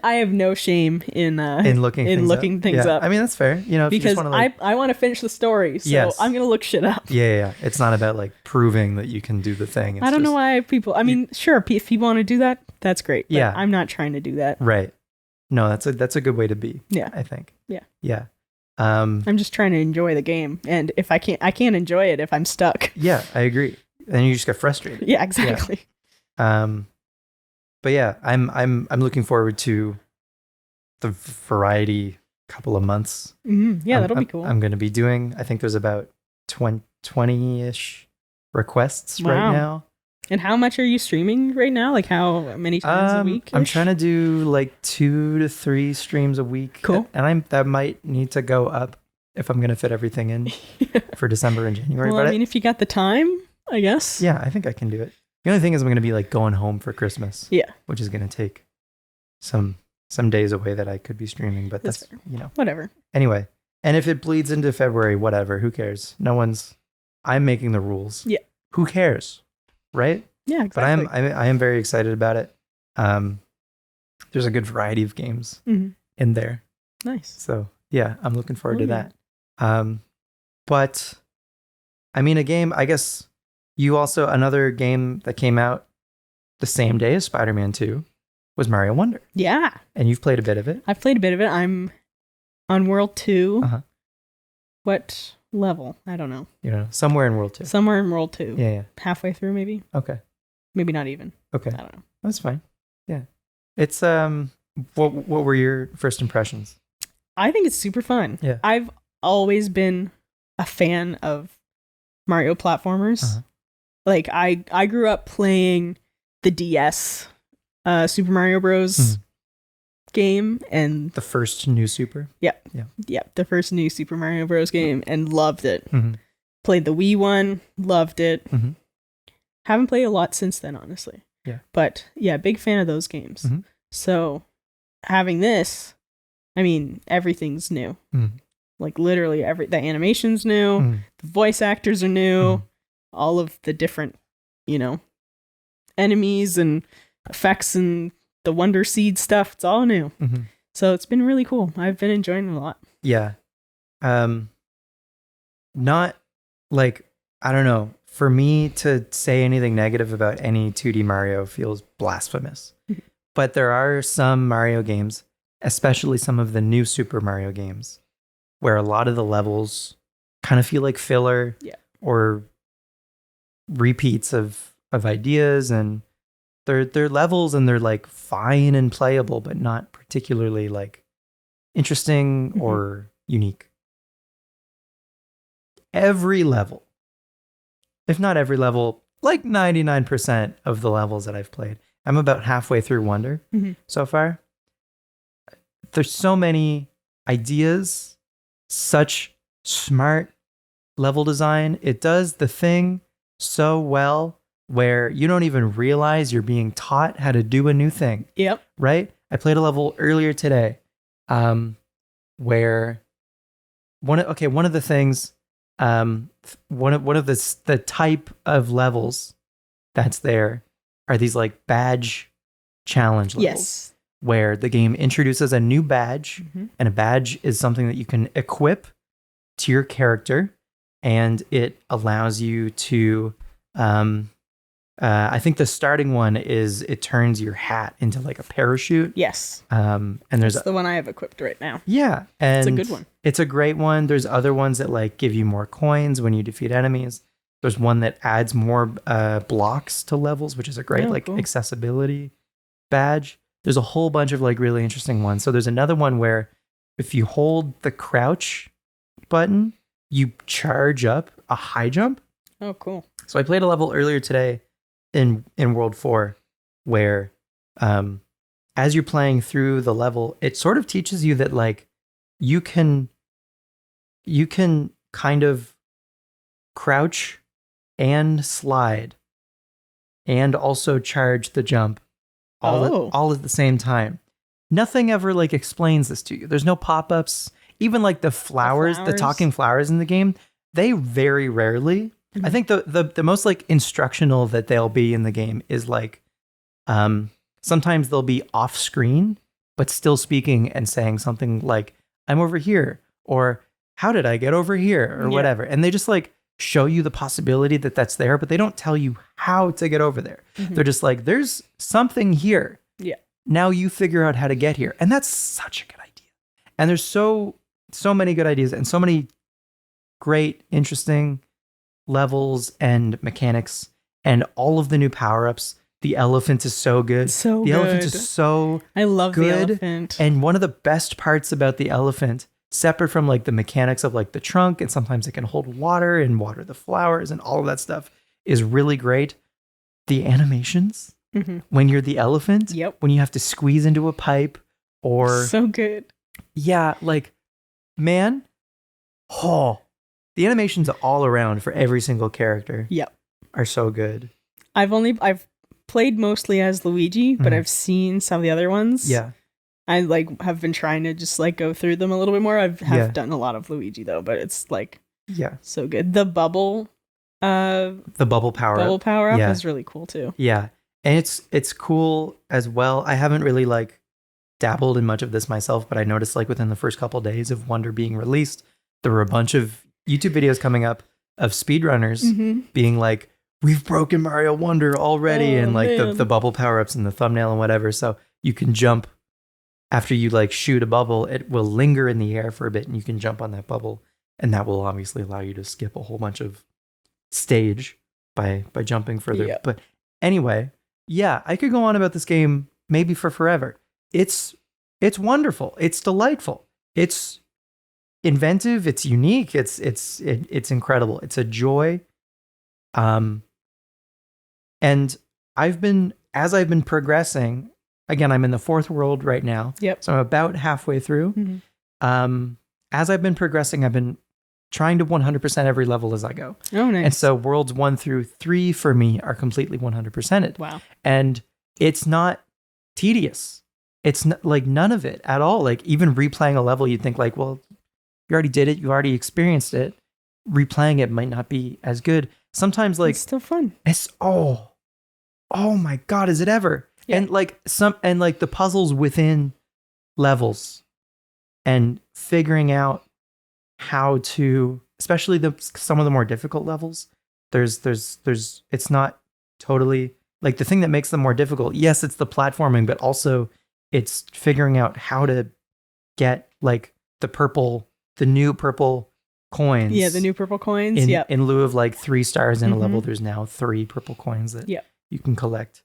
I have no shame in looking things up.
I mean, that's fair. You know,
because
like...
I want to finish the story, so I'm gonna look shit up.
Yeah. It's not about like proving that you can do the thing.
I don't know why people. I mean, sure, if people want to do that, that's great. But
yeah,
I'm not trying to do that.
Right. No, that's a good way to be.
Yeah,
I think.
Yeah. I'm just trying to enjoy the game, and if I can't enjoy it if I'm stuck.
Yeah, I agree. Then you just get frustrated.
Yeah, exactly.
Yeah. But yeah, I'm looking forward to the variety couple of months.
Mm-hmm. Yeah, that'll be cool.
I'm going to be doing, I think there's about 20-ish requests right now.
And how much are you streaming right now? Like how many times a week?
I'm trying to do like 2 to 3 streams a week.
Cool.
And that might need to go up if I'm going to fit everything in for December and January.
Well, but if you got the time, I guess.
Yeah, I think I can do it. The only thing is I'm going to be like going home for Christmas.
Yeah. Which
is going to take some days away that I could be streaming, but that's
whatever.
Anyway, and if it bleeds into February, whatever, who cares? I'm making the rules.
Yeah.
Who cares? Right?
Yeah, exactly.
But I am very excited about it. There's a good variety of games in there.
Nice.
So, yeah, I'm looking forward to that. But I mean, a game, I guess another game that came out the same day as Spider-Man 2 was Mario Wonder.
Yeah.
And you've played a bit of it.
I've played a bit of it. I'm on World 2.
Uh-huh.
What level? I don't know.
Somewhere in World 2.
Somewhere in World 2.
Yeah.
Halfway through, maybe.
Okay.
Maybe not even.
Okay.
I don't know.
That's fine. Yeah. It's, what were your first impressions?
I think it's super fun.
Yeah.
I've always been a fan of Mario platformers.
Uh-huh.
Like I grew up playing the DS Super Mario Bros. Game, and
the first new Super.
Yeah, the first new Super Mario Bros. Game, and loved it. Played the Wii one, loved it. Haven't played a lot since then, honestly.
Yeah,
but yeah, big fan of those games. So having this, I mean, everything's new. Like literally the animation's new, the voice actors are new, all of the different, enemies and effects and the Wonder Seed stuff, it's all new. So it's been really cool. I've been enjoying it a lot.
Yeah. Not like, I don't know, for me to say anything negative about any 2D Mario feels blasphemous. But there are some Mario games, especially some of the new Super Mario games, where a lot of the levels kind of feel like filler or repeats of ideas, and they're levels and they're like fine and playable, but not particularly like interesting or unique. Every level, if not every level, like 99% of the levels that I've played, I'm about halfway through Wonder so far. There's so many ideas, such smart level design. It does the thing so well where you don't even realize you're being taught how to do a new thing.
Yep.
Right? I played a level earlier today where one of the things, one of the type of levels that's there are these like badge challenge levels.
Yes.
Where the game introduces a new badge, and a badge is something that you can equip to your character, and it allows you to I think the starting one is it turns your hat into like a parachute.
Yes.
And there's
the one I have equipped right now.
Yeah. And
it's a good one.
It's a great one. There's other ones that like give you more coins when you defeat enemies. There's one that adds more blocks to levels, which is a great cool accessibility badge. There's a whole bunch of like really interesting ones. So there's another one where if you hold the crouch button, you charge up a high jump.
Oh, cool.
So I played a level earlier today in World 4 where as you're playing through the level, it sort of teaches you that like you can kind of crouch and slide and also charge the jump all at the same time. Nothing ever like explains this to you. There's no pop-ups. Even like the flowers, the talking flowers in the game, they very rarely. I think the most like instructional that they'll be in the game is like sometimes they'll be off screen but still speaking and saying something like I'm over here or how did I get over here or whatever. And they just like show you the possibility that that's there, but they don't tell you how to get over there. They're just like, there's something here.
Yeah.
Now you figure out how to get here. And that's such a good idea. And there's so many good ideas and so many great, interesting levels and mechanics and all of the new power-ups. The elephant is so good. The elephant is so
I love
good.
The elephant.
And one of the best parts about the elephant, separate from like the mechanics of like the trunk, and sometimes it can hold water and water the flowers and all of that stuff, is really great. The animations when you're the elephant, when you have to squeeze into a pipe or
so good. Yeah,
like man, the animations all around for every single character are so good.
I've played mostly as Luigi, but I've seen some of the other ones.
Yeah.
I like have been trying to just like go through them a little bit more. I've done a lot of Luigi though, but it's like so good. The bubble power up is really cool too.
Yeah. And it's cool as well. I haven't really like dabbled in much of this myself, but I noticed like within the first couple of days of Wonder being released, there were a bunch of YouTube videos coming up of speedrunners being like, we've broken Mario Wonder already, and like the bubble power-ups in the thumbnail and whatever. So you can jump after you like shoot a bubble, it will linger in the air for a bit and you can jump on that bubble, and that will obviously allow you to skip a whole bunch of stage by jumping further.
Yep.
But anyway, I could go on about this game maybe for forever. It's wonderful. It's delightful. It's inventive. It's unique. It's incredible. It's a joy. And I've been progressing. Again, I'm in the 4th world right now.
Yep.
So I'm about halfway through. As I've been progressing, I've been trying to 100% every level as I go.
Oh, nice.
And so worlds 1 through 3 for me are completely 100%ed.
Wow.
And it's not tedious. It's not, like, none of it at all. Like, even replaying a level, you'd think like, well, you already did it. You already experienced it. Replaying it might not be as good. Sometimes, like,
it's still fun.
It's oh my God, is it ever? Yeah. And like the puzzles within levels and figuring out how to, especially some of the more difficult levels, there's it's not totally like the thing that makes them more difficult. Yes, it's the platforming, but also it's figuring out how to get like the new purple coins.
Yeah, the new purple coins.
In lieu of like 3 stars in a level, there's now 3 purple coins that you can collect.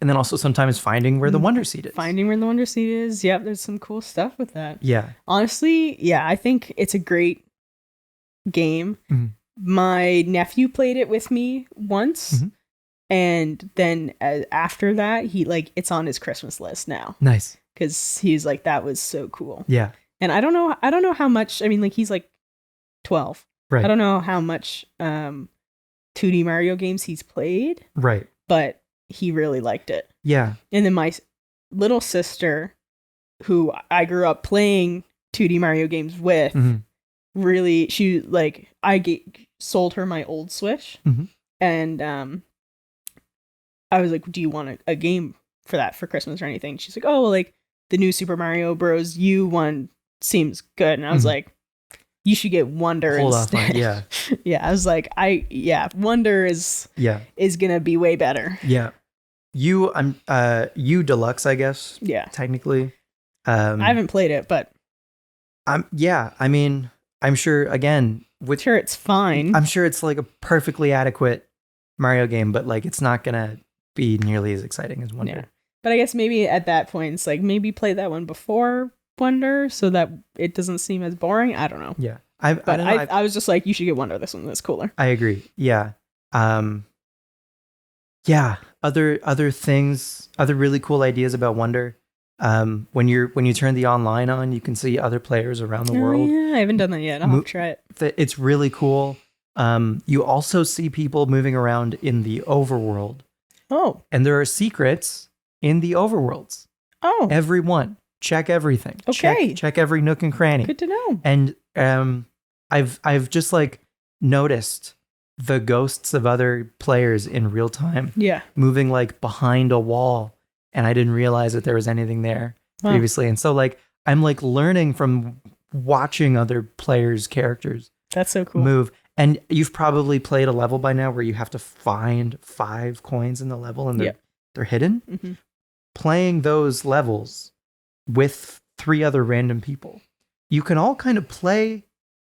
And then also sometimes finding where the Wonder Seed is.
Finding where the Wonder Seed is. Yep, there's some cool stuff with that.
Yeah.
Honestly, yeah, I think it's a great game. My nephew played it with me once. And then after that, he it's on his Christmas list now.
Nice.
Because he's like, that was so cool.
Yeah.
And I don't know how much, I mean, like, he's like 12.
Right.
I don't know how much 2D Mario games he's played.
Right.
But he really liked it.
Yeah.
And then my little sister, who I grew up playing 2D Mario games with, really, she like, sold her my old Switch. And I was like, do you want a game for that for Christmas or anything? She's like, oh, well, like the new Super Mario Bros. U one seems good. And I was like, you should get Wonder instead.
Yeah.
Yeah. I was like, Wonder is gonna be way better.
Yeah. U Deluxe, I guess.
Yeah.
Technically.
I haven't played it, but
I mean, I'm sure again
sure it's fine.
I'm sure it's like a perfectly adequate Mario game, but like it's not gonna be nearly as exciting as Wonder.
Yeah. But I guess maybe at that point it's like maybe play that one before Wonder so that it doesn't seem as boring. I don't know.
Yeah.
I was just like, you should get Wonder. This one that's cooler.
I agree. Yeah. Yeah. Other things, other really cool ideas about Wonder. When you turn the online on, you can see other players around the world.
Yeah, I haven't done that yet. I'll have to try it.
It's really cool. You also see people moving around in the overworld.
Oh.
And there are secrets in the overworlds.
Oh.
Everyone. Check everything.
Okay.
Check every nook and cranny.
Good to know.
And I've just like noticed the ghosts of other players in real time.
Yeah.
Moving like behind a wall. And I didn't realize that there was anything there previously. And so like I'm like learning from watching other players' characters.
That's so cool.
Move. And you've probably played a level by now where you have to find 5 coins in the level and they're hidden. Playing those levels with 3 other random people, you can all kind of play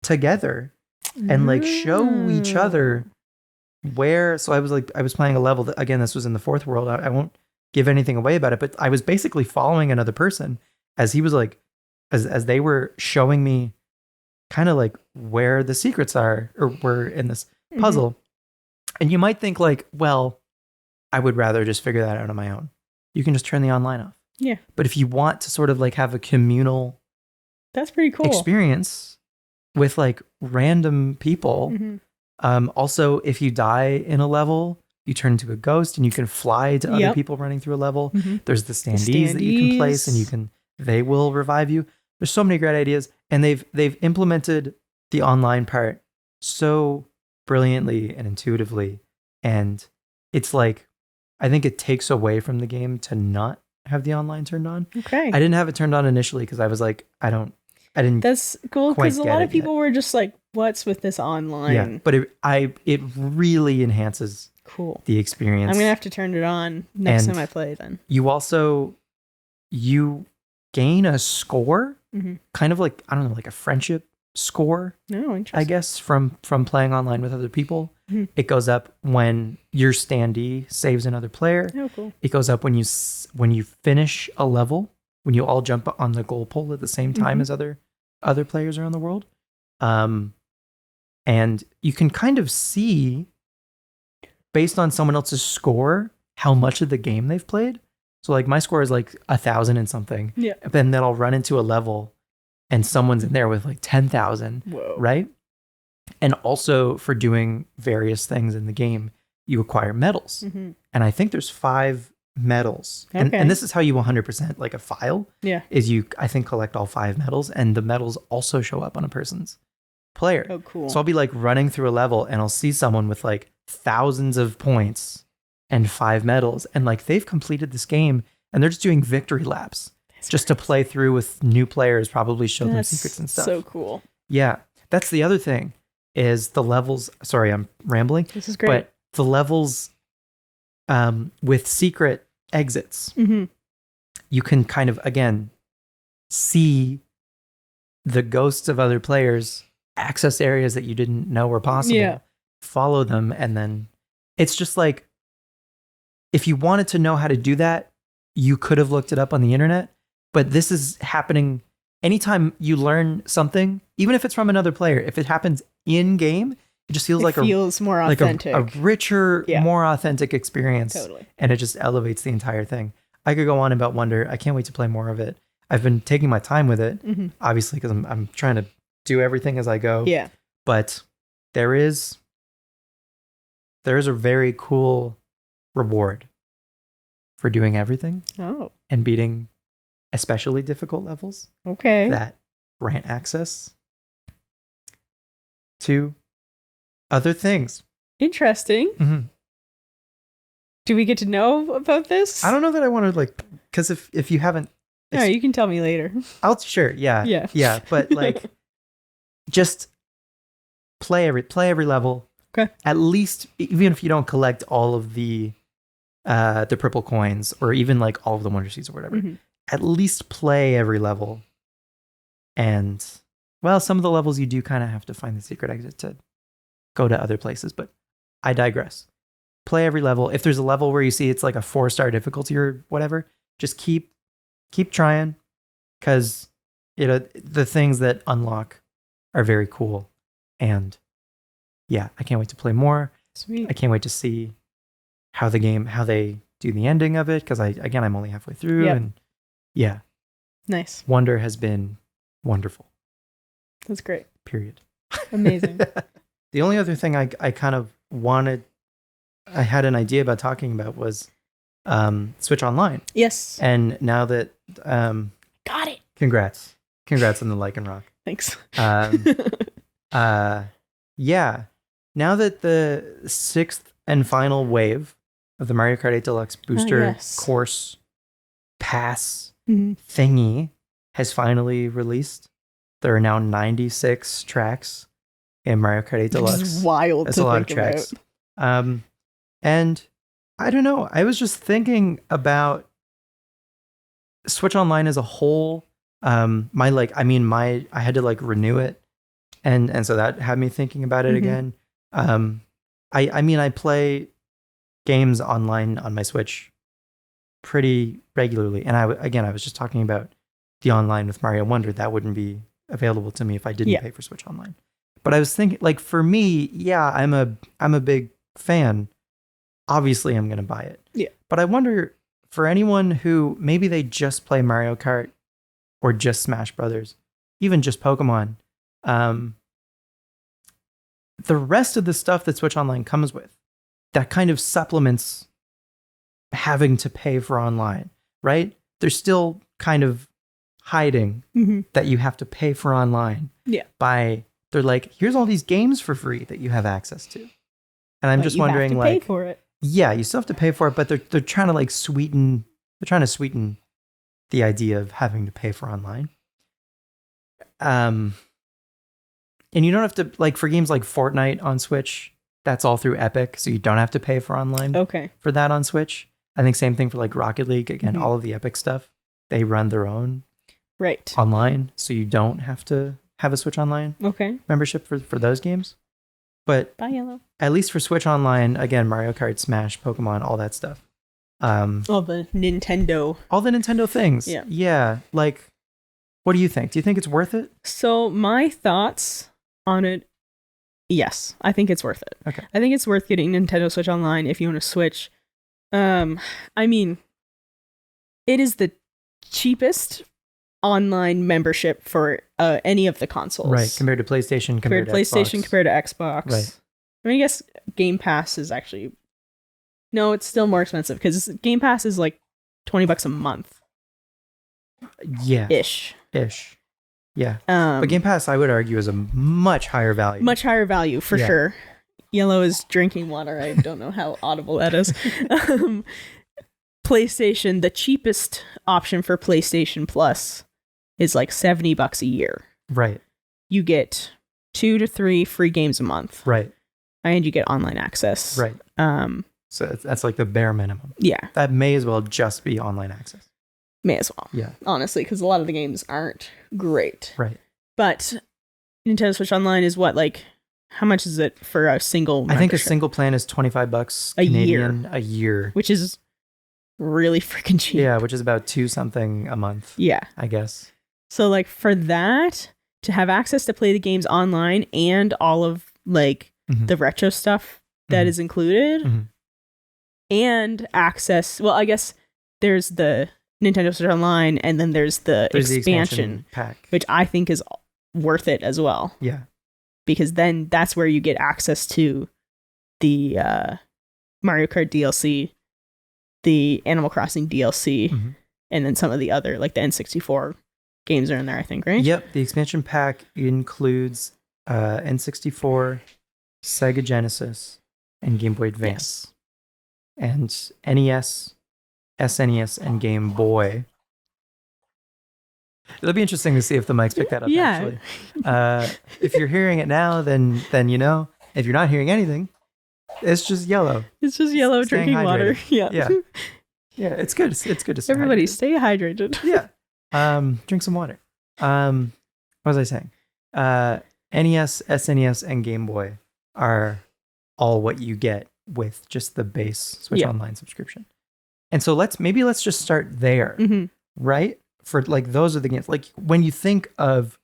together and like show each other where. So I was playing a level that, again, this was in the 4th world. I won't give anything away about it, but I was basically following another person as he was like, as they were showing me kind of like where the secrets are or were in this puzzle. And you might think like, well, I would rather just figure that out on my own. You can just turn the online off.
Yeah.
But if you want to sort of like have a communal
that's pretty cool
experience with like random people. Also, if you die in a level, you turn into a ghost and you can fly to other people running through a level. There's the standees that you can place and they will revive you. There's so many great ideas, and they've implemented the online part so brilliantly and intuitively. And it's like, I think it takes away from the game to not have the online turned on.
Okay.
I didn't have it turned on initially because I was like, I didn't.
That's cool because a lot of people were just like, "What's with this online?"
Yeah, but it really enhances the experience.
I'm gonna have to turn it on next time I play. Then
you gain a score, kind of like, I don't know, like a friendship score.
Oh, interesting.
I guess from playing online with other people. It goes up when your standee saves another player.
Oh, cool.
It goes up when you finish a level, when you all jump on the goal pole at the same time as other other players around the world. And you can kind of see, based on someone else's score, how much of the game they've played. So like my score is like 1,000 and something.
Yeah.
And then I'll run into a level and someone's in there with like 10,000.
Whoa.
Right? And also for doing various things in the game, you acquire medals.
Mm-hmm.
And I think there's 5 medals.
Okay.
And this is how you 100% like a file.
Yeah.
Is you, I think, collect all 5 medals, and the medals also show up on a person's player.
Oh, cool.
So I'll be like running through a level and I'll see someone with like thousands of points and 5 medals, and like they've completed this game and they're just doing victory laps just to play through with new players, probably show them secrets and stuff.
So cool.
Yeah. That's the other thing is the levels. Sorry, I'm rambling.
This is great.
But the levels with secret exits,
mm-hmm.
you can kind of, again, see the ghosts of other players access areas that you didn't know were possible, follow them, and then it's just like, if you wanted to know how to do that, you could have looked it up on the internet, but this is happening anytime you learn something, even if it's from another player, if it happens in game, it just feels
more authentic.
Like a richer, more authentic experience.
Totally.
And it just elevates the entire thing. I could go on about Wonder. I can't wait to play more of it. I've been taking my time with it,
mm-hmm.
obviously, because I'm trying to do everything as I go.
Yeah.
But there is a very cool reward for doing everything.
Oh.
And beating especially difficult levels.
Okay.
That grant access to other things.
Interesting.
Mm-hmm.
Do we get to know about this?
I don't know that I want to like, because if you haven't.
No, you can tell me later.
Sure. Yeah.
Yeah.
Yeah. But like, just play every level.
Okay.
At least, even if you don't collect all of the purple coins or even like all of the wonder seeds or whatever,
mm-hmm.
at least play every level. And well, some of the levels you do kind of have to find the secret exit to go to other places, but I digress. Play every level. If there's a level where you see it's like a 4-star difficulty or whatever, just keep trying, because the things that unlock are very cool. And yeah, I can't wait to play more.
Sweet.
I can't wait to see how they do the ending of it, because I'm only halfway through.
Yep.
And yeah. Nice. Wonder has been wonderful.
That's great.
Period.
Amazing.
The only other thing I kind of I had an idea about talking about was Switch Online.
Yes.
And now that
got it.
Congrats on the Lycan Rock.
Thanks.
Yeah. Now that the 6th and final wave of the Mario Kart 8 Deluxe booster course pass
mm-hmm.
thingy has finally released, there are now 96 tracks in Mario Kart 8 Deluxe.
Which is wild.
That's a lot of tracks. And I don't know. I was just thinking about Switch Online as a whole. I had to like renew it, and so that had me thinking about it
mm-hmm.
again. I play games online on my Switch pretty regularly, and I was just talking about the online with Mario Wonder. That wouldn't be available to me if I didn't pay for Switch Online. But I was thinking, like, for me, yeah, I'm a big fan. Obviously, I'm going to buy it.
Yeah.
But I wonder, for anyone who maybe they just play Mario Kart or just Smash Brothers, even just Pokemon, the rest of the stuff that Switch Online comes with, that kind of supplements having to pay for online, right? They're still kind of hiding
mm-hmm.
that you have to pay for online.
Yeah.
They're like, here's all these games for free that you have access to. And I'm just wondering,
have to
like,
pay for it.
Yeah, you still have to pay for it, but they're trying to like sweeten the idea of having to pay for online. And you don't have to, like, for games like Fortnite on Switch, that's all through Epic, so you don't have to pay for online.
Okay.
For that on Switch. I think same thing for like Rocket League. Again,
mm-hmm.
all of the Epic stuff, they run their own
right
online, so you don't have to have a Switch Online membership for those games. But
bye, Yellow.
At least for Switch Online, again, Mario Kart, Smash, Pokemon, all that stuff.
All the Nintendo
things.
Yeah.
Yeah. Like, What do you think? Do you think it's worth it?
So my thoughts on it, yes, I think it's worth it.
Okay.
I think it's worth getting Nintendo Switch Online if you want to Switch. I mean, it is the cheapest online membership for any of the consoles.
Right, compared to PlayStation, compared to
PlayStation,
Xbox.
compared to Xbox.
Right.
I mean, I guess Game Pass is actually... No, it's still more expensive because Game Pass is like $20 a month.
Yeah.
Ish.
Yeah. But Game Pass, I would argue, is a much higher value.
Much higher value, for sure. Yellow is drinking water. I don't know how audible that is. PlayStation, the cheapest option for PlayStation Plus is like $70 a year.
Right.
You get 2 to 3 free games a month.
Right.
And you get online access.
Right. So that's like the bare minimum.
Yeah.
That may as well just be online access.
May as well.
Yeah.
Honestly, because a lot of the games aren't great.
Right.
But Nintendo Switch Online is what, like, how much is it for a single membership?
I think a single plan is $25 Canadian a year.
Which is really freaking cheap.
Yeah, which is about $2 something a month.
Yeah.
I guess.
So, like, for that, to have access to play the games online and all of, like, the retro stuff that is included, and access, well, I guess there's the Nintendo Switch Online, and then there's the expansion
pack,
which I think is worth it as well.
Yeah.
Because then that's where you get access to the Mario Kart DLC, the Animal Crossing DLC, and then some of the other, like the N64 games are in there, I think, right?
Yep. The expansion pack includes N64, Sega Genesis, and Game Boy Advance. Yes. And NES, SNES, and Game Boy. It'll be interesting to see if the mics pick that up, actually. If you're hearing it now, then you know. If you're not hearing anything, it's just Yellow.
It's just Yellow drinking water. Yeah.
Yeah, it's good. It's good to stay
Everybody
hydrated.
Stay hydrated.
Yeah. Drink some water. What was I saying? NES, SNES, and Game Boy are all what you get with just the base Switch Online subscription. And so let's just start there, right? For like, those are the games. Like, when you think of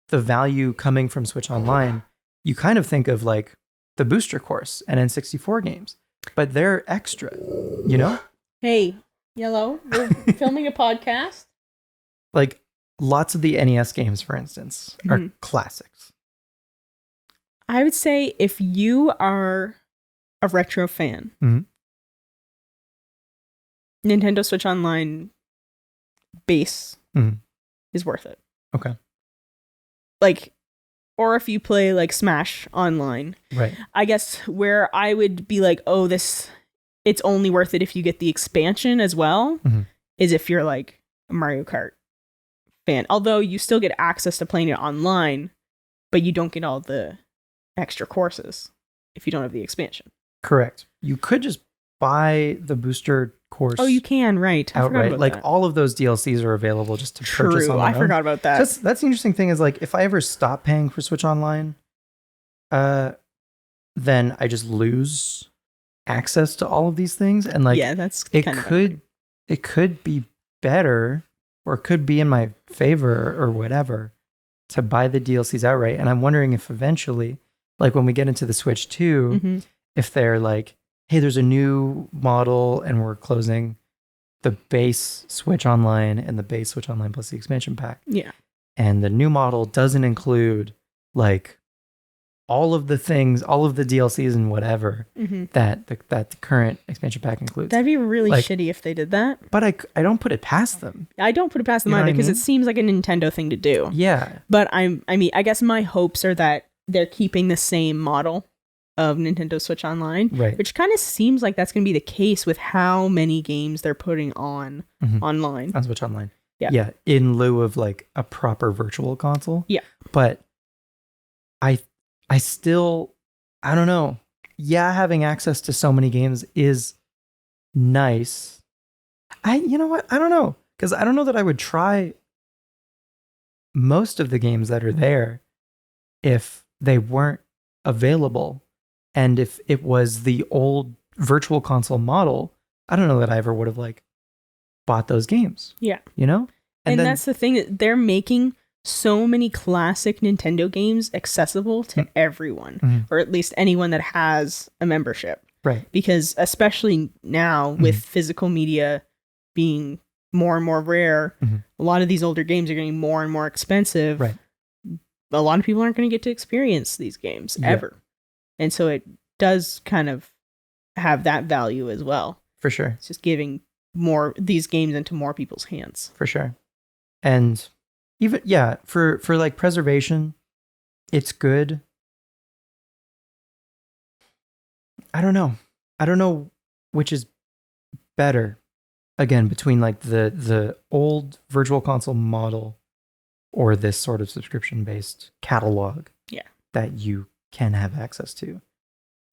the value coming from Switch Online, you kind of think of like the Booster Course and N64 games, but they're extra, you know?
Hey, Yellow, we're filming a podcast.
Like, lots of the NES games, for instance, are classics.
I would say if you are a retro fan, Nintendo Switch Online base is worth it.
Okay.
Like, or if you play like Smash Online,
right?
I guess where I would be like, oh, it's only worth it if you get the expansion as well, is if you're like a Mario Kart fan. Although you still get access to playing it online, but you don't get all the extra courses if you don't have the expansion.
Correct. You could just buy the Booster Course.
Oh, you can, right?
Outright. Like, that. All of those DLCs are available just to purchase on their own.
I forgot about that.
So that's the interesting thing is, like, if I ever stop paying for Switch Online, then I just lose access to all of these things. And like,
yeah, that's
it could be better, or it could be in my favor or whatever, to buy the DLCs outright. And I'm wondering if eventually, like when we get into the Switch 2, if they're like, hey, there's a new model and we're closing the base Switch Online and the base Switch Online plus the expansion pack.
Yeah.
And the new model doesn't include like all of the things, all of the DLCs and whatever that the current expansion pack includes.
That'd be really shitty if they did that.
But I don't put it past them.
I don't put it past them either, because it seems like a Nintendo thing to do.
Yeah.
But I guess my hopes are that they're keeping the same model of Nintendo Switch Online,
right?
Which kind of seems like that's going to be the case with how many games they're putting on online.
On Switch Online.
Yeah.
Yeah. In lieu of like a proper virtual console.
Yeah.
But I still, I don't know. Yeah, having access to so many games is nice. You know what? I don't know. Because I don't know that I would try most of the games that are there if they weren't available. And if it was the old virtual console model, I don't know that I ever would have like bought those games.
Yeah.
You know?
And that's the thing, they're making so many classic Nintendo games accessible to everyone, or at least anyone that has a membership.
Right.
Because especially now with physical media being more and more rare, a lot of these older games are getting more and more expensive.
Right.
A lot of people aren't going to get to experience these games ever. And so it does kind of have that value as well.
For sure.
It's just giving more these games into more people's hands.
For sure. And even, for like preservation, it's good. I don't know which is better, again, between like the old virtual console model or this sort of subscription based catalog that you can have access to.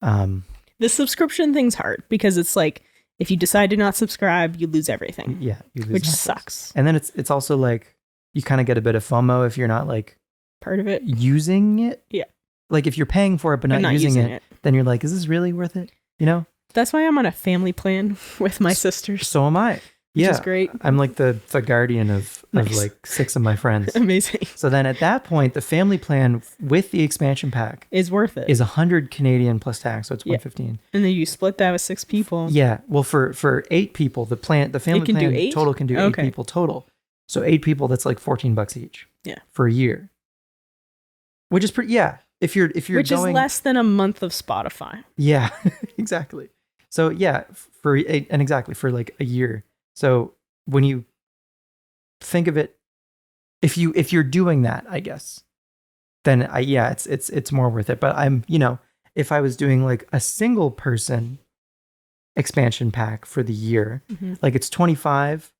The subscription thing's hard because it's like, if you decide to not subscribe, you lose everything.
Yeah, you lose
which
access.
Sucks.
And then it's also like you kind of get a bit of FOMO if you're not like
part of it
using it.
Yeah.
Like if you're paying for it but not using it, then you're like, is this really worth it? You know?
That's why I'm on a family plan with my sisters.
So am I. Which is
great.
I'm like the guardian of like 6 of my friends.
Amazing.
So then at that point, the family plan with the expansion pack
is worth it.
Is 100 Canadian plus tax, so it's 115.
And then you split that with 6 people.
Yeah. Well, for 8 people, the family plan total can do 8 people total. So 8 people, that's like $14 each.
Yeah.
For a year. Which is pretty. Yeah. If you're
which is less than a month of Spotify.
Yeah. Exactly. So yeah, for like a year. So when you think of it, if you're doing that, I guess, then it's more worth it. But I'm, if I was doing like a single person expansion pack for the year, like it's 25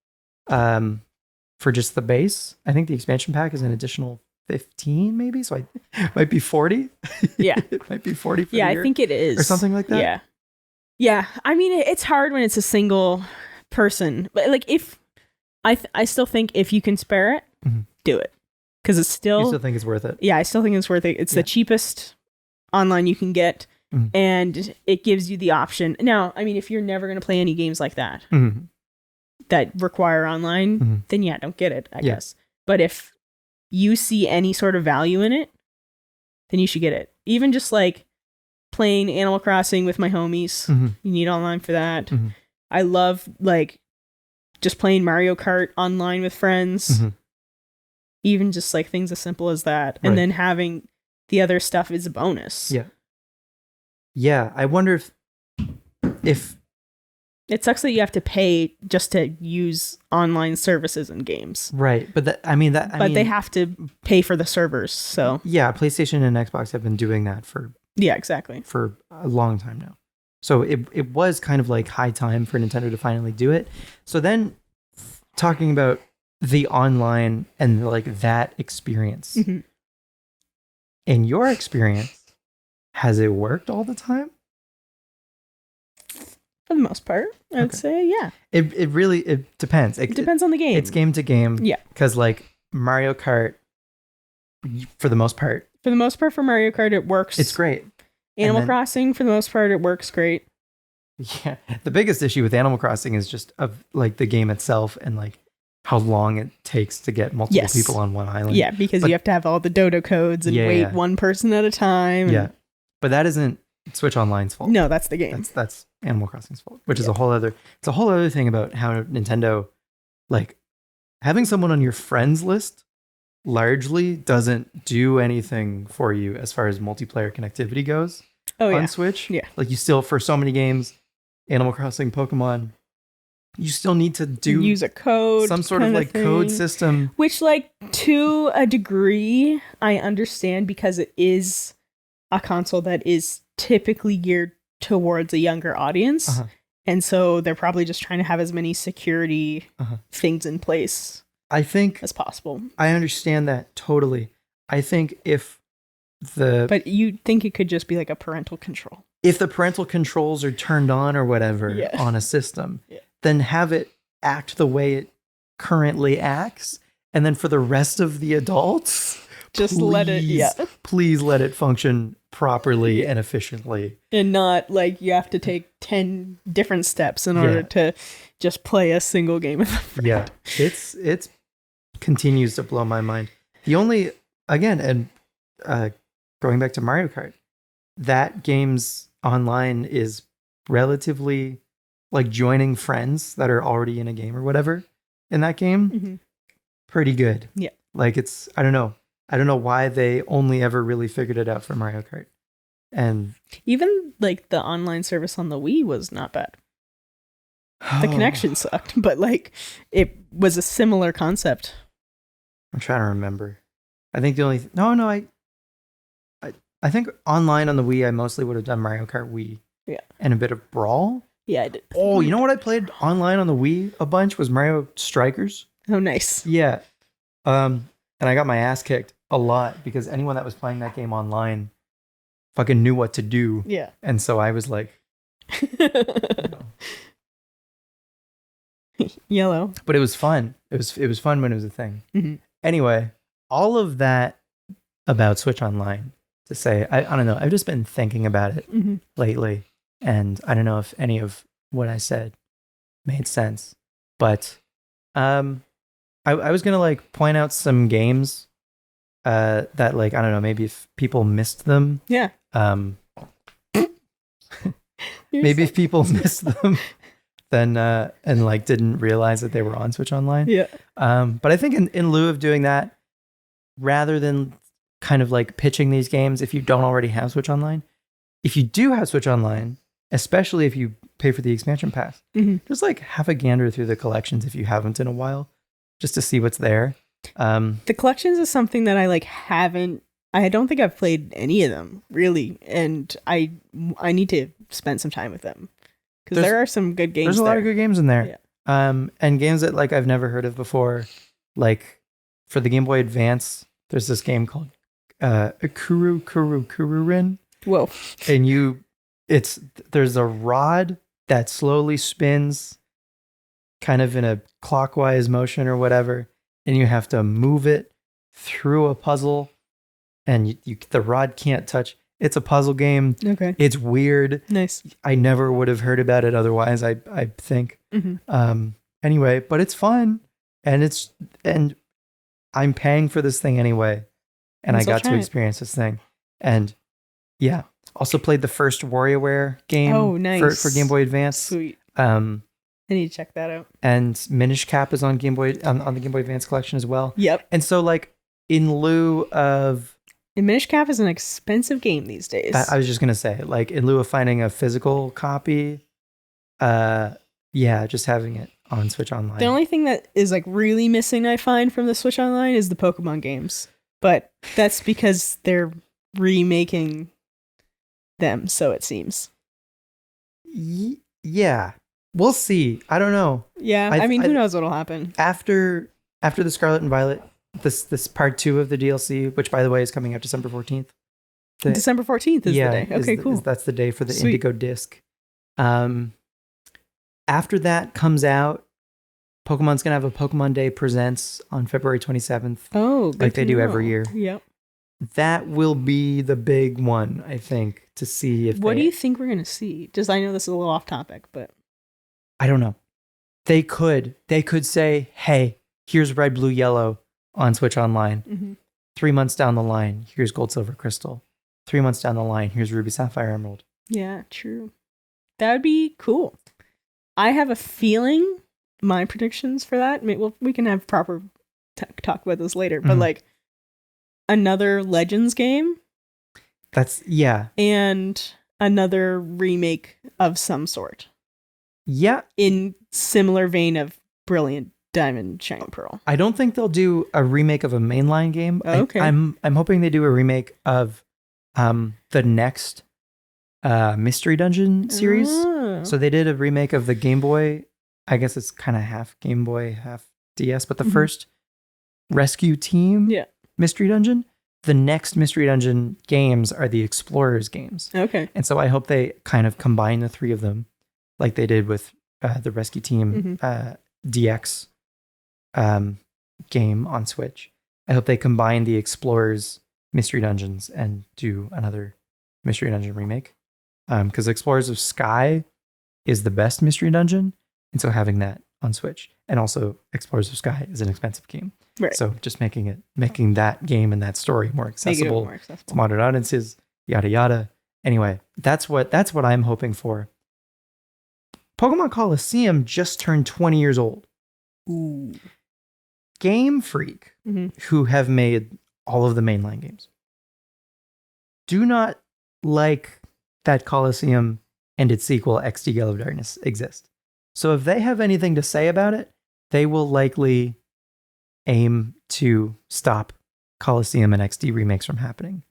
for just the base. I think the expansion pack is an additional 15 maybe, so it might be 40.
Yeah.
It might be 40 for the year,
I think it is.
Or something like that.
Yeah. Yeah. I mean, it's hard when it's a single person, but like if I still think if you can spare it, do it, because it's still.
You still think it's worth it?
Yeah, I still think it's worth it. It's the cheapest online you can get, and it gives you the option. Now, I mean, if you're never going to play any games like that that require online, then don't get it, I guess. But if you see any sort of value in it, then you should get it. Even just like playing Animal Crossing with my homies, you need online for that. I love like just playing Mario Kart online with friends. Even just like things as simple as that. And then having the other stuff is a bonus. Yeah.
Yeah. I wonder if
it sucks that you have to pay just to use online services and games.
Right. But
they have to pay for the servers. So
yeah, PlayStation and Xbox have been doing that for
exactly.
For a long time now. So it was kind of like high time for Nintendo to finally do it. So then talking about the online and like that experience. In your experience, has it worked all the time?
For the most part, I would say, yeah.
It really depends.
It depends on the game.
It's game to game. Yeah. Because like Mario Kart, for the most part.
For the most part, for Mario Kart, it works.
It's great.
Animal Crossing, for the most part, it works great.
Yeah. The biggest issue with Animal Crossing is just of like the game itself and like how long it takes to get multiple people on one island.
Yeah, because you have to have all the dodo codes and wait one person at a time.
Yeah. But that isn't Switch Online's fault.
No, that's the game.
That's Animal Crossing's fault, which is a whole other thing about how Nintendo, like having someone on your friends list largely doesn't do anything for you as far as multiplayer connectivity goes on Switch. Yeah. Like you still, for so many games, Animal Crossing, Pokemon, you still need to
use a code,
some sort of like code system.
Which like to a degree, I understand because it is a console that is typically geared towards a younger audience. And so they're probably just trying to have as many security things in place as possible.
I understand that totally. I think
but you think it could just be like a parental control.
If the parental controls are turned on or whatever on a system, then have it act the way it currently acts. And then for the rest of the adults,
just let it,
please let it function properly and efficiently.
And not like you have to take 10 different steps in order to just play a single game with a friend.
Yeah, it's continues to blow my mind. The only, again, and going back to Mario Kart, that game's online is relatively like joining friends that are already in a game or whatever in that game. Pretty good.
Yeah.
Like it's, I don't know why they only ever really figured it out for Mario Kart. And
even like the online service on the Wii was not bad. The connection sucked, but like it was a similar concept.
I'm trying to remember. I think the only I think online on the Wii I mostly would have done Mario Kart Wii.
Yeah.
And a bit of Brawl.
Yeah, I did.
Oh, you know what I played online on the Wii a bunch was Mario Strikers.
Oh, nice.
Yeah. And I got my ass kicked a lot because anyone that was playing that game online fucking knew what to do.
Yeah.
And so I was like,
Yellow.
But it was fun. It was fun when it was a thing.
Mm-hmm.
Anyway, all of that about Switch Online to say, I don't know. I've just been thinking about it lately. And I don't know if any of what I said made sense. But I was going to like point out some games that like, I don't know, maybe if people missed them.
Yeah.
Maybe if people missed them. Then and like didn't realize that they were on Switch Online.
Yeah.
But I think in lieu of doing that, rather than kind of like pitching these games, if you don't already have Switch Online, if you do have Switch Online, especially if you pay for the expansion pass, just like have a gander through the collections if you haven't in a while, just to see what's there.
The collections is something that I like haven't. I don't think I've played any of them really, and I need to spend some time with them. Because there are some good games.
There's a lot of good games in there.
Yeah.
And games that like I've never heard of before. Like for the Game Boy Advance, there's this game called Kururin.
Whoa.
And there's a rod that slowly spins kind of in a clockwise motion or whatever. And you have to move it through a puzzle. And the rod can't touch. It's a puzzle game.
Okay.
It's weird.
Nice.
I never would have heard about it otherwise, I think. Anyway, but it's fun. And I'm paying for this thing anyway. And I got to experience this thing. And yeah. Also played the first WarioWare game.
Oh, nice.
For Game Boy Advance.
Sweet. I need to check that out.
And Minish Cap is on Game Boy on the Game Boy Advance collection as well.
Yep.
And so like in lieu of
And Minish Cap is an expensive game these days.
I was just going to say, like, in lieu of finding a physical copy, just having it on Switch Online.
The only thing that is, like, really missing, I find, from the Switch Online is the Pokemon games. But that's because they're remaking them, so it seems.
Yeah. We'll see. I don't know.
Yeah, I mean, who knows what'll happen.
After the Scarlet and Violet, this part 2 of the DLC, which by the way is coming out December 14th.
December 14th is the day. Okay, cool.
That's the day for the
Sweet.
Indigo disc. After that comes out, Pokemon's going to have a Pokemon Day Presents on February 27th.
Oh, good
like they do every year.
Yep.
That will be the big one, I think, to see if
What do you think we're going to see? Just, I know this is a little off topic, but
I don't know. They could say, hey, here's Red, Blue, Yellow on Switch Online. 3 months down the line, here's Gold, Silver, Crystal. 3 months down the line, here's Ruby, Sapphire, Emerald.
Yeah, true. That would be cool. I have a feeling my predictions for that, we can have proper talk about this later, but like another Legends game. And another remake of some sort.
Yeah.
In similar vein of Brilliant Diamond, Shining Pearl.
I don't think they'll do a remake of a mainline game.
Oh, okay.
I'm hoping they do a remake of the next Mystery Dungeon series.
Oh.
So they did a remake of the Game Boy. I guess it's kind of half Game Boy, half DS, but the first Rescue Team Mystery Dungeon. The next Mystery Dungeon games are the Explorers games.
Okay.
And so I hope they kind of combine the three of them like they did with the Rescue Team DX game on Switch. I hope they combine the Explorers Mystery Dungeons and do another Mystery Dungeon remake. Because Explorers of Sky is the best Mystery Dungeon. And so having that on Switch. And also Explorers of Sky is an expensive game.
Right.
So just making that game and that story more accessible to modern audiences, yada yada. Anyway, that's what I'm hoping for. Pokemon Coliseum just turned 20 years old.
Ooh.
Game Freak, who have made all of the mainline games, do not like that Coliseum and its sequel, XD Gale of Darkness, exist. So if they have anything to say about it, they will likely aim to stop Coliseum and XD remakes from happening.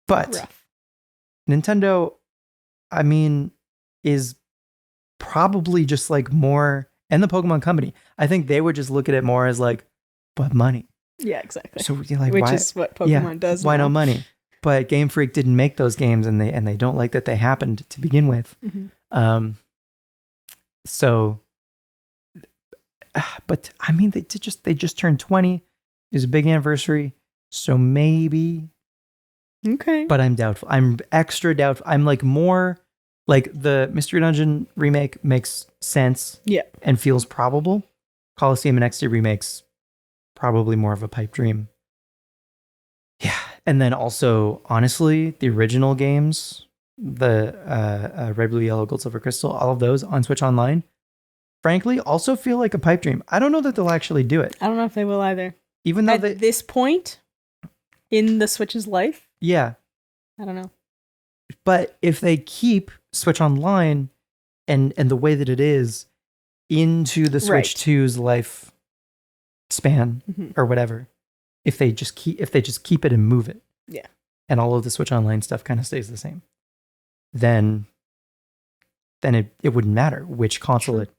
But Nintendo, I mean, is probably just like more, and the Pokemon Company, I think they would just look at it more as like, but money.
Yeah, exactly.
So like,
which is what Pokemon does.
Why
now.
no money? But Game Freak didn't make those games, and they don't like that they happened to begin with. So, but I mean, they just turned 20. It was a big anniversary, so maybe.
Okay.
But I'm doubtful. I'm extra doubtful. I'm like more like the Mystery Dungeon remake makes sense.
Yeah.
And feels probable. Coliseum and XD remakes probably more of a pipe dream. Yeah. And then also, honestly, the original games, the Red, Blue, Yellow, Gold, Silver, Crystal, all of those on Switch Online, frankly, also feel like a pipe dream. I don't know that they'll actually do it.
I don't know if they will either.
Even though
at this point in the Switch's life?
Yeah.
I don't know.
But if they keep Switch Online and the way that it is into the Switch 2's life span or whatever, if they just keep it and move it,
yeah,
and all of the Switch Online stuff kind of stays the same, then it wouldn't matter which console it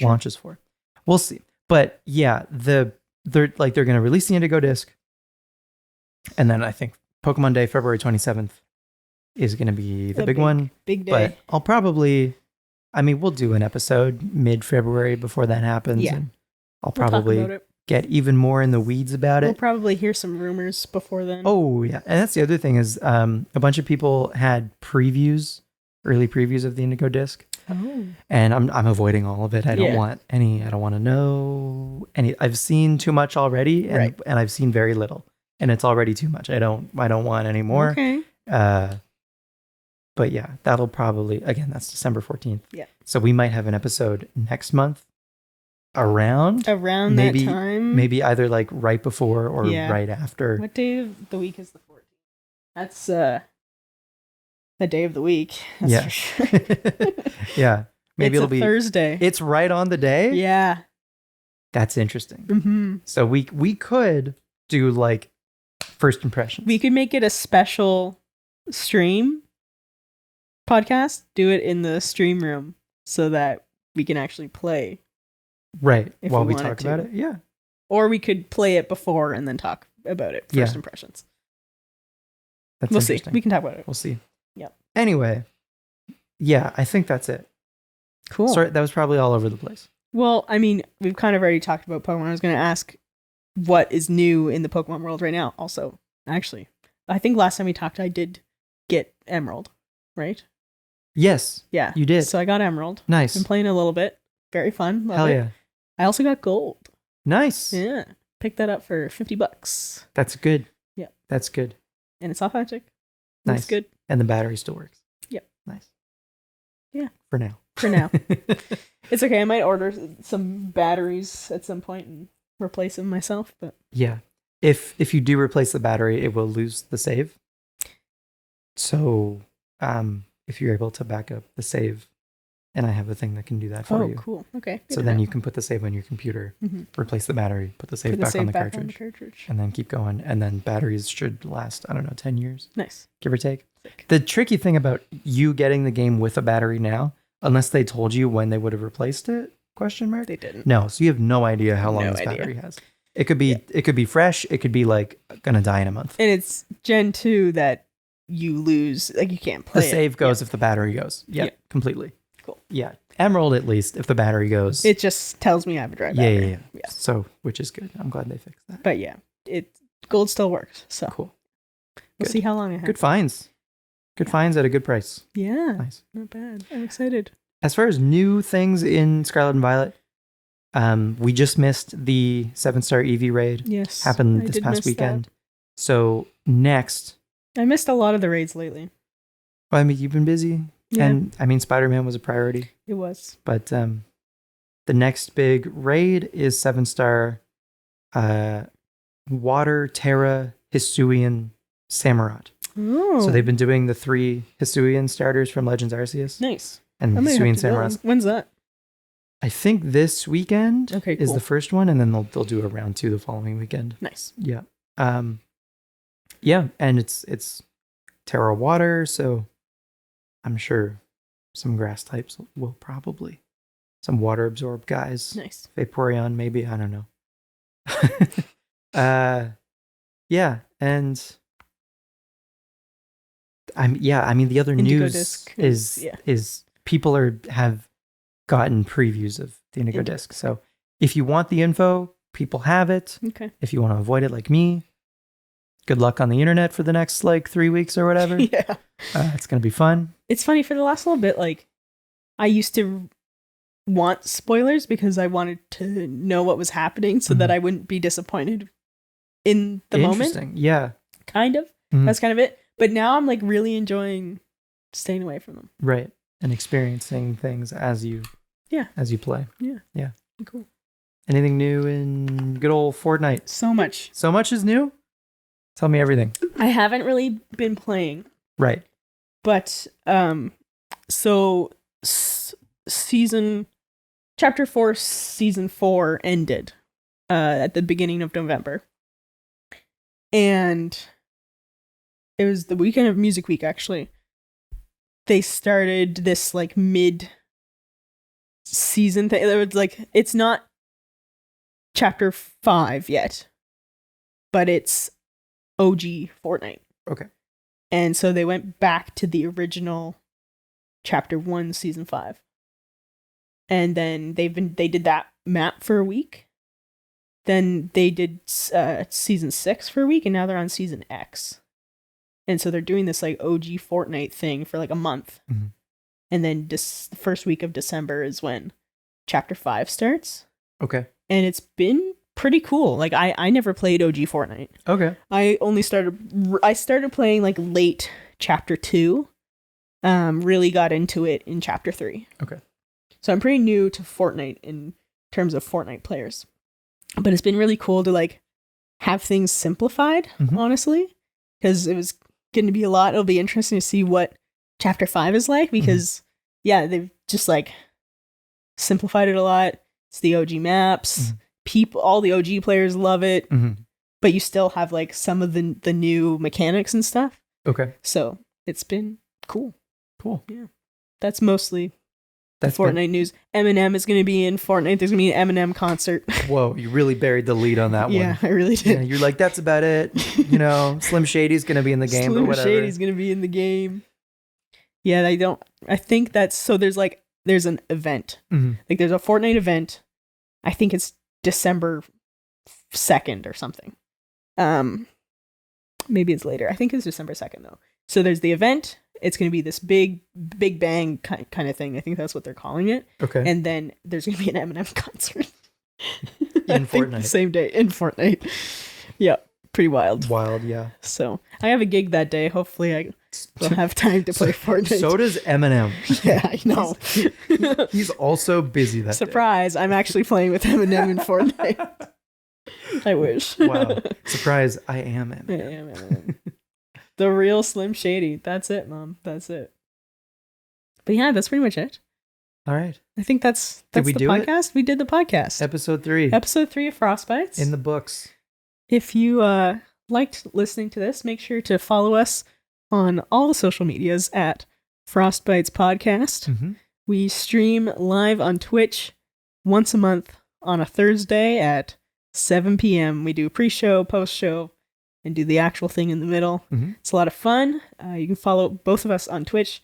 launches for. We'll see. But yeah, they're going to release the Indigo disc, and then I think Pokemon Day, February 27th, is going to be the big one.
Big day.
But I'll probably, we'll do an episode mid-February before that happens, and I'll probably get even more in the weeds about it.
We'll probably hear some rumors before then.
Oh, yeah. And that's the other thing is a bunch of people had early previews of the Indigo disc.
Oh.
And I'm avoiding all of it. I don't want any. I don't want to know any. I've seen too much already, and I've seen very little, and it's already too much. I don't want any more.
Okay.
But yeah, that'll probably, again, that's December 14th.
Yeah.
So we might have an episode next month around
that time.
Maybe either like right before or right after.
What day of the week is the 14th? That's the day of the week. That's for sure.
Yeah. Maybe it'll be
Thursday.
It's right on the day.
Yeah.
That's interesting.
Mm-hmm.
So we could do like first impressions.
We could make it a special stream podcast, do it in the stream room so that we can actually play.
Right. While we talk about it. Yeah.
Or we could play it before and then talk about it. First impressions.
We'll
see. We can talk about it.
We'll see.
Yep.
Anyway. Yeah, I think that's it.
Cool.
Sorry, that was probably all over the place.
Well, we've kind of already talked about Pokemon. I was going to ask what is new in the Pokemon world right now. Also, actually, I think last time we talked, I did get Emerald, right?
Yes.
Yeah.
You did.
So I got Emerald.
Nice.
Been playing a little bit. Very fun. Love
Hell
it.
yeah.
I also got Gold.
Nice.
Yeah. Picked that up for $50.
That's good.
Yeah.
That's good.
And it's authentic.
Nice.
It's good.
And the battery still works.
Yep.
Nice.
Yeah.
For now.
It's okay. I might order some batteries at some point and replace them myself, but
yeah. If you do replace the battery, it will lose the save. So, if you're able to back up the save, and I have a thing that can do that for you.
Oh, cool. Okay.
So then you can put the save on your computer, replace the battery, put the save back on the cartridge, and then keep going. And then batteries should last, 10 years.
Nice.
Give or take.
Sick.
The tricky thing about you getting the game with a battery now, unless they told you when they would have replaced it, ?
They didn't.
No, so you have no idea how long this battery has. It could be fresh. It could be like gonna die in a month.
And it's Gen 2 that you lose, like you can't play
the save goes if the battery goes. Yep, completely.
Cool.
Yeah. Emerald, at least, if the battery goes.
It just tells me I have a dry battery.
Yeah. So, which is good. I'm glad they fixed that.
But yeah, Gold still works. So
cool.
We'll see how long I have.
Good finds. Good finds at a good price.
Yeah.
Nice.
Not bad. I'm excited.
As far as new things in Scarlet and Violet, We just missed the 7-star EV raid.
Yes.
Happened this past weekend.
That.
So next.
I missed a lot of the raids lately.
Well, I mean, you've been busy.
Yeah.
And I mean, Spiderman was a priority.
It was.
But the next big raid is 7-star Water Terra Hisuian Samurott.
Oh.
So they've been doing the 3 Hisuian starters from Legends Arceus.
Nice.
And Hisuian Samurott.
When's that?
I think this weekend is
cool.
the first one, and then they'll do a round 2 the following weekend.
Nice.
Yeah. Yeah, and it's Terra Water, so I'm sure some grass types will probably. Some water absorb guys.
Nice.
Vaporeon, maybe. I don't know. Yeah, and I mean the other
Indigo
news
Disc
is people have gotten previews of the Indigo Disc. So if you want the info, people have it.
Okay.
If you want to avoid it like me, good luck on the internet for the next like 3 weeks or whatever.
Yeah.
It's going to be fun.
It's funny, for the last little bit, like, I used to want spoilers because I wanted to know what was happening so that I wouldn't be disappointed in the moment.
Interesting. Yeah.
Kind of. That's kind of it. But now I'm like really enjoying staying away from them.
Right. And experiencing things as you play.
Yeah.
Yeah.
Cool.
Anything new in good old Fortnite?
So much.
So much is new? Tell me everything.
I haven't really been playing.
Right.
But so chapter 4 season 4 ended at the beginning of November. And it was the weekend of Music Week, actually. They started this like mid-season thing. It was like, it's not chapter 5 yet, but it's OG Fortnite.
Okay.
And so they went back to the original chapter 1, season 5. And then they did that map for a week. Then they did season 6 for a week, and now they're on season X. And so they're doing this like OG Fortnite thing for like a month. Mm-hmm. And then the first week of December is when chapter 5 starts.
Okay.
And it's been pretty cool. Like I never played OG Fortnite.
Okay.
I started playing like late chapter 2. Really got into it in chapter 3.
Okay.
So I'm pretty new to Fortnite in terms of Fortnite players. But it's been really cool to like have things simplified, honestly, because it was going to be a lot. It'll be interesting to see what chapter 5 is like, because they've just like simplified it a lot. It's the OG maps. All the OG players love it, but you still have like some of the new mechanics and stuff.
Okay.
So it's been cool.
Cool.
Yeah. That's mostly Fortnite news. Eminem is going to be in Fortnite. There's going to be an Eminem concert.
Whoa, you really buried the lead on that one.
Yeah, I really did.
Yeah, you're like, that's about it. You know, Slim Shady's going to be in the game,
Slim
or whatever.
Shady's going to be in the game. Yeah, I think that's, so there's an event. Like there's a Fortnite event. I think it's December 2nd or something. Maybe it's later. I think it's December 2nd though. So there's the event. It's going to be this big bang kind of thing. I think that's what they're calling it. Okay. And then there's going to be an Eminem concert.
In Fortnite.
The same day in Fortnite. Yeah. Pretty wild.
Wild, yeah.
So I have a gig that day. Hopefully I will have time to play Fortnite.
So does Eminem.
Yeah, I know.
He's also busy that
Surprise.
day.
I'm actually playing with Eminem in Fortnite. I wish.
Wow. Surprise. I am Eminem.
I am Eminem. The real Slim Shady. That's it, Mom. That's it. But yeah, that's pretty much it.
All right.
I think that's the podcast. We did the podcast.
Episode 3.
Episode 3 of Frostbytes.
In the books.
If you liked listening to this, make sure to follow us on all the social medias at Frostbytes Podcast. We stream live on Twitch once a month on a Thursday at 7 p.m. We do pre-show, post-show, and do the actual thing in the middle. It's a lot of fun. You can follow both of us on Twitch.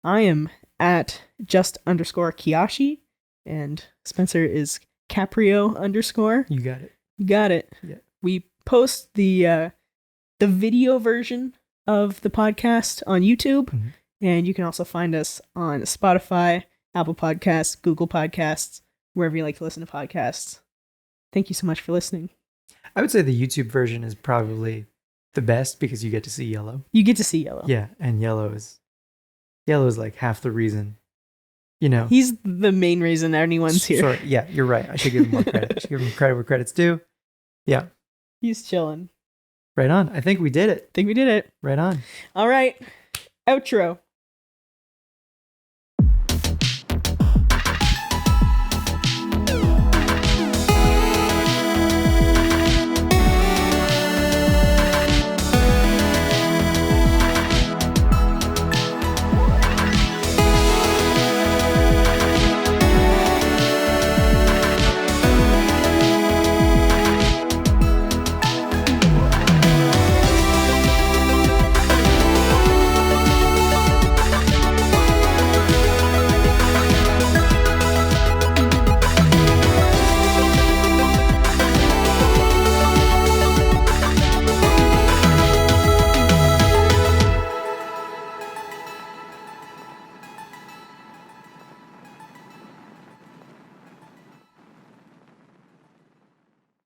I am at @just_Kiyashi, and Spencer is Caprio_.
You got it.
You got it.
Yeah.
We post the video version of the podcast on YouTube, and you can also find us on Spotify, Apple Podcasts, Google Podcasts, wherever you like to listen to podcasts. Thank you so much for listening.
I would say the YouTube version is probably the best because you get to see Yellow.
You get to see Yellow.
Yeah, and Yellow is like half the reason. You know,
he's the main reason anyone's here.
Sorry, yeah, you're right. I should give him more credit. I should give him credit where credit's due. Yeah,
he's chilling.
Right on. I think we did it.
Right on. All right. Outro.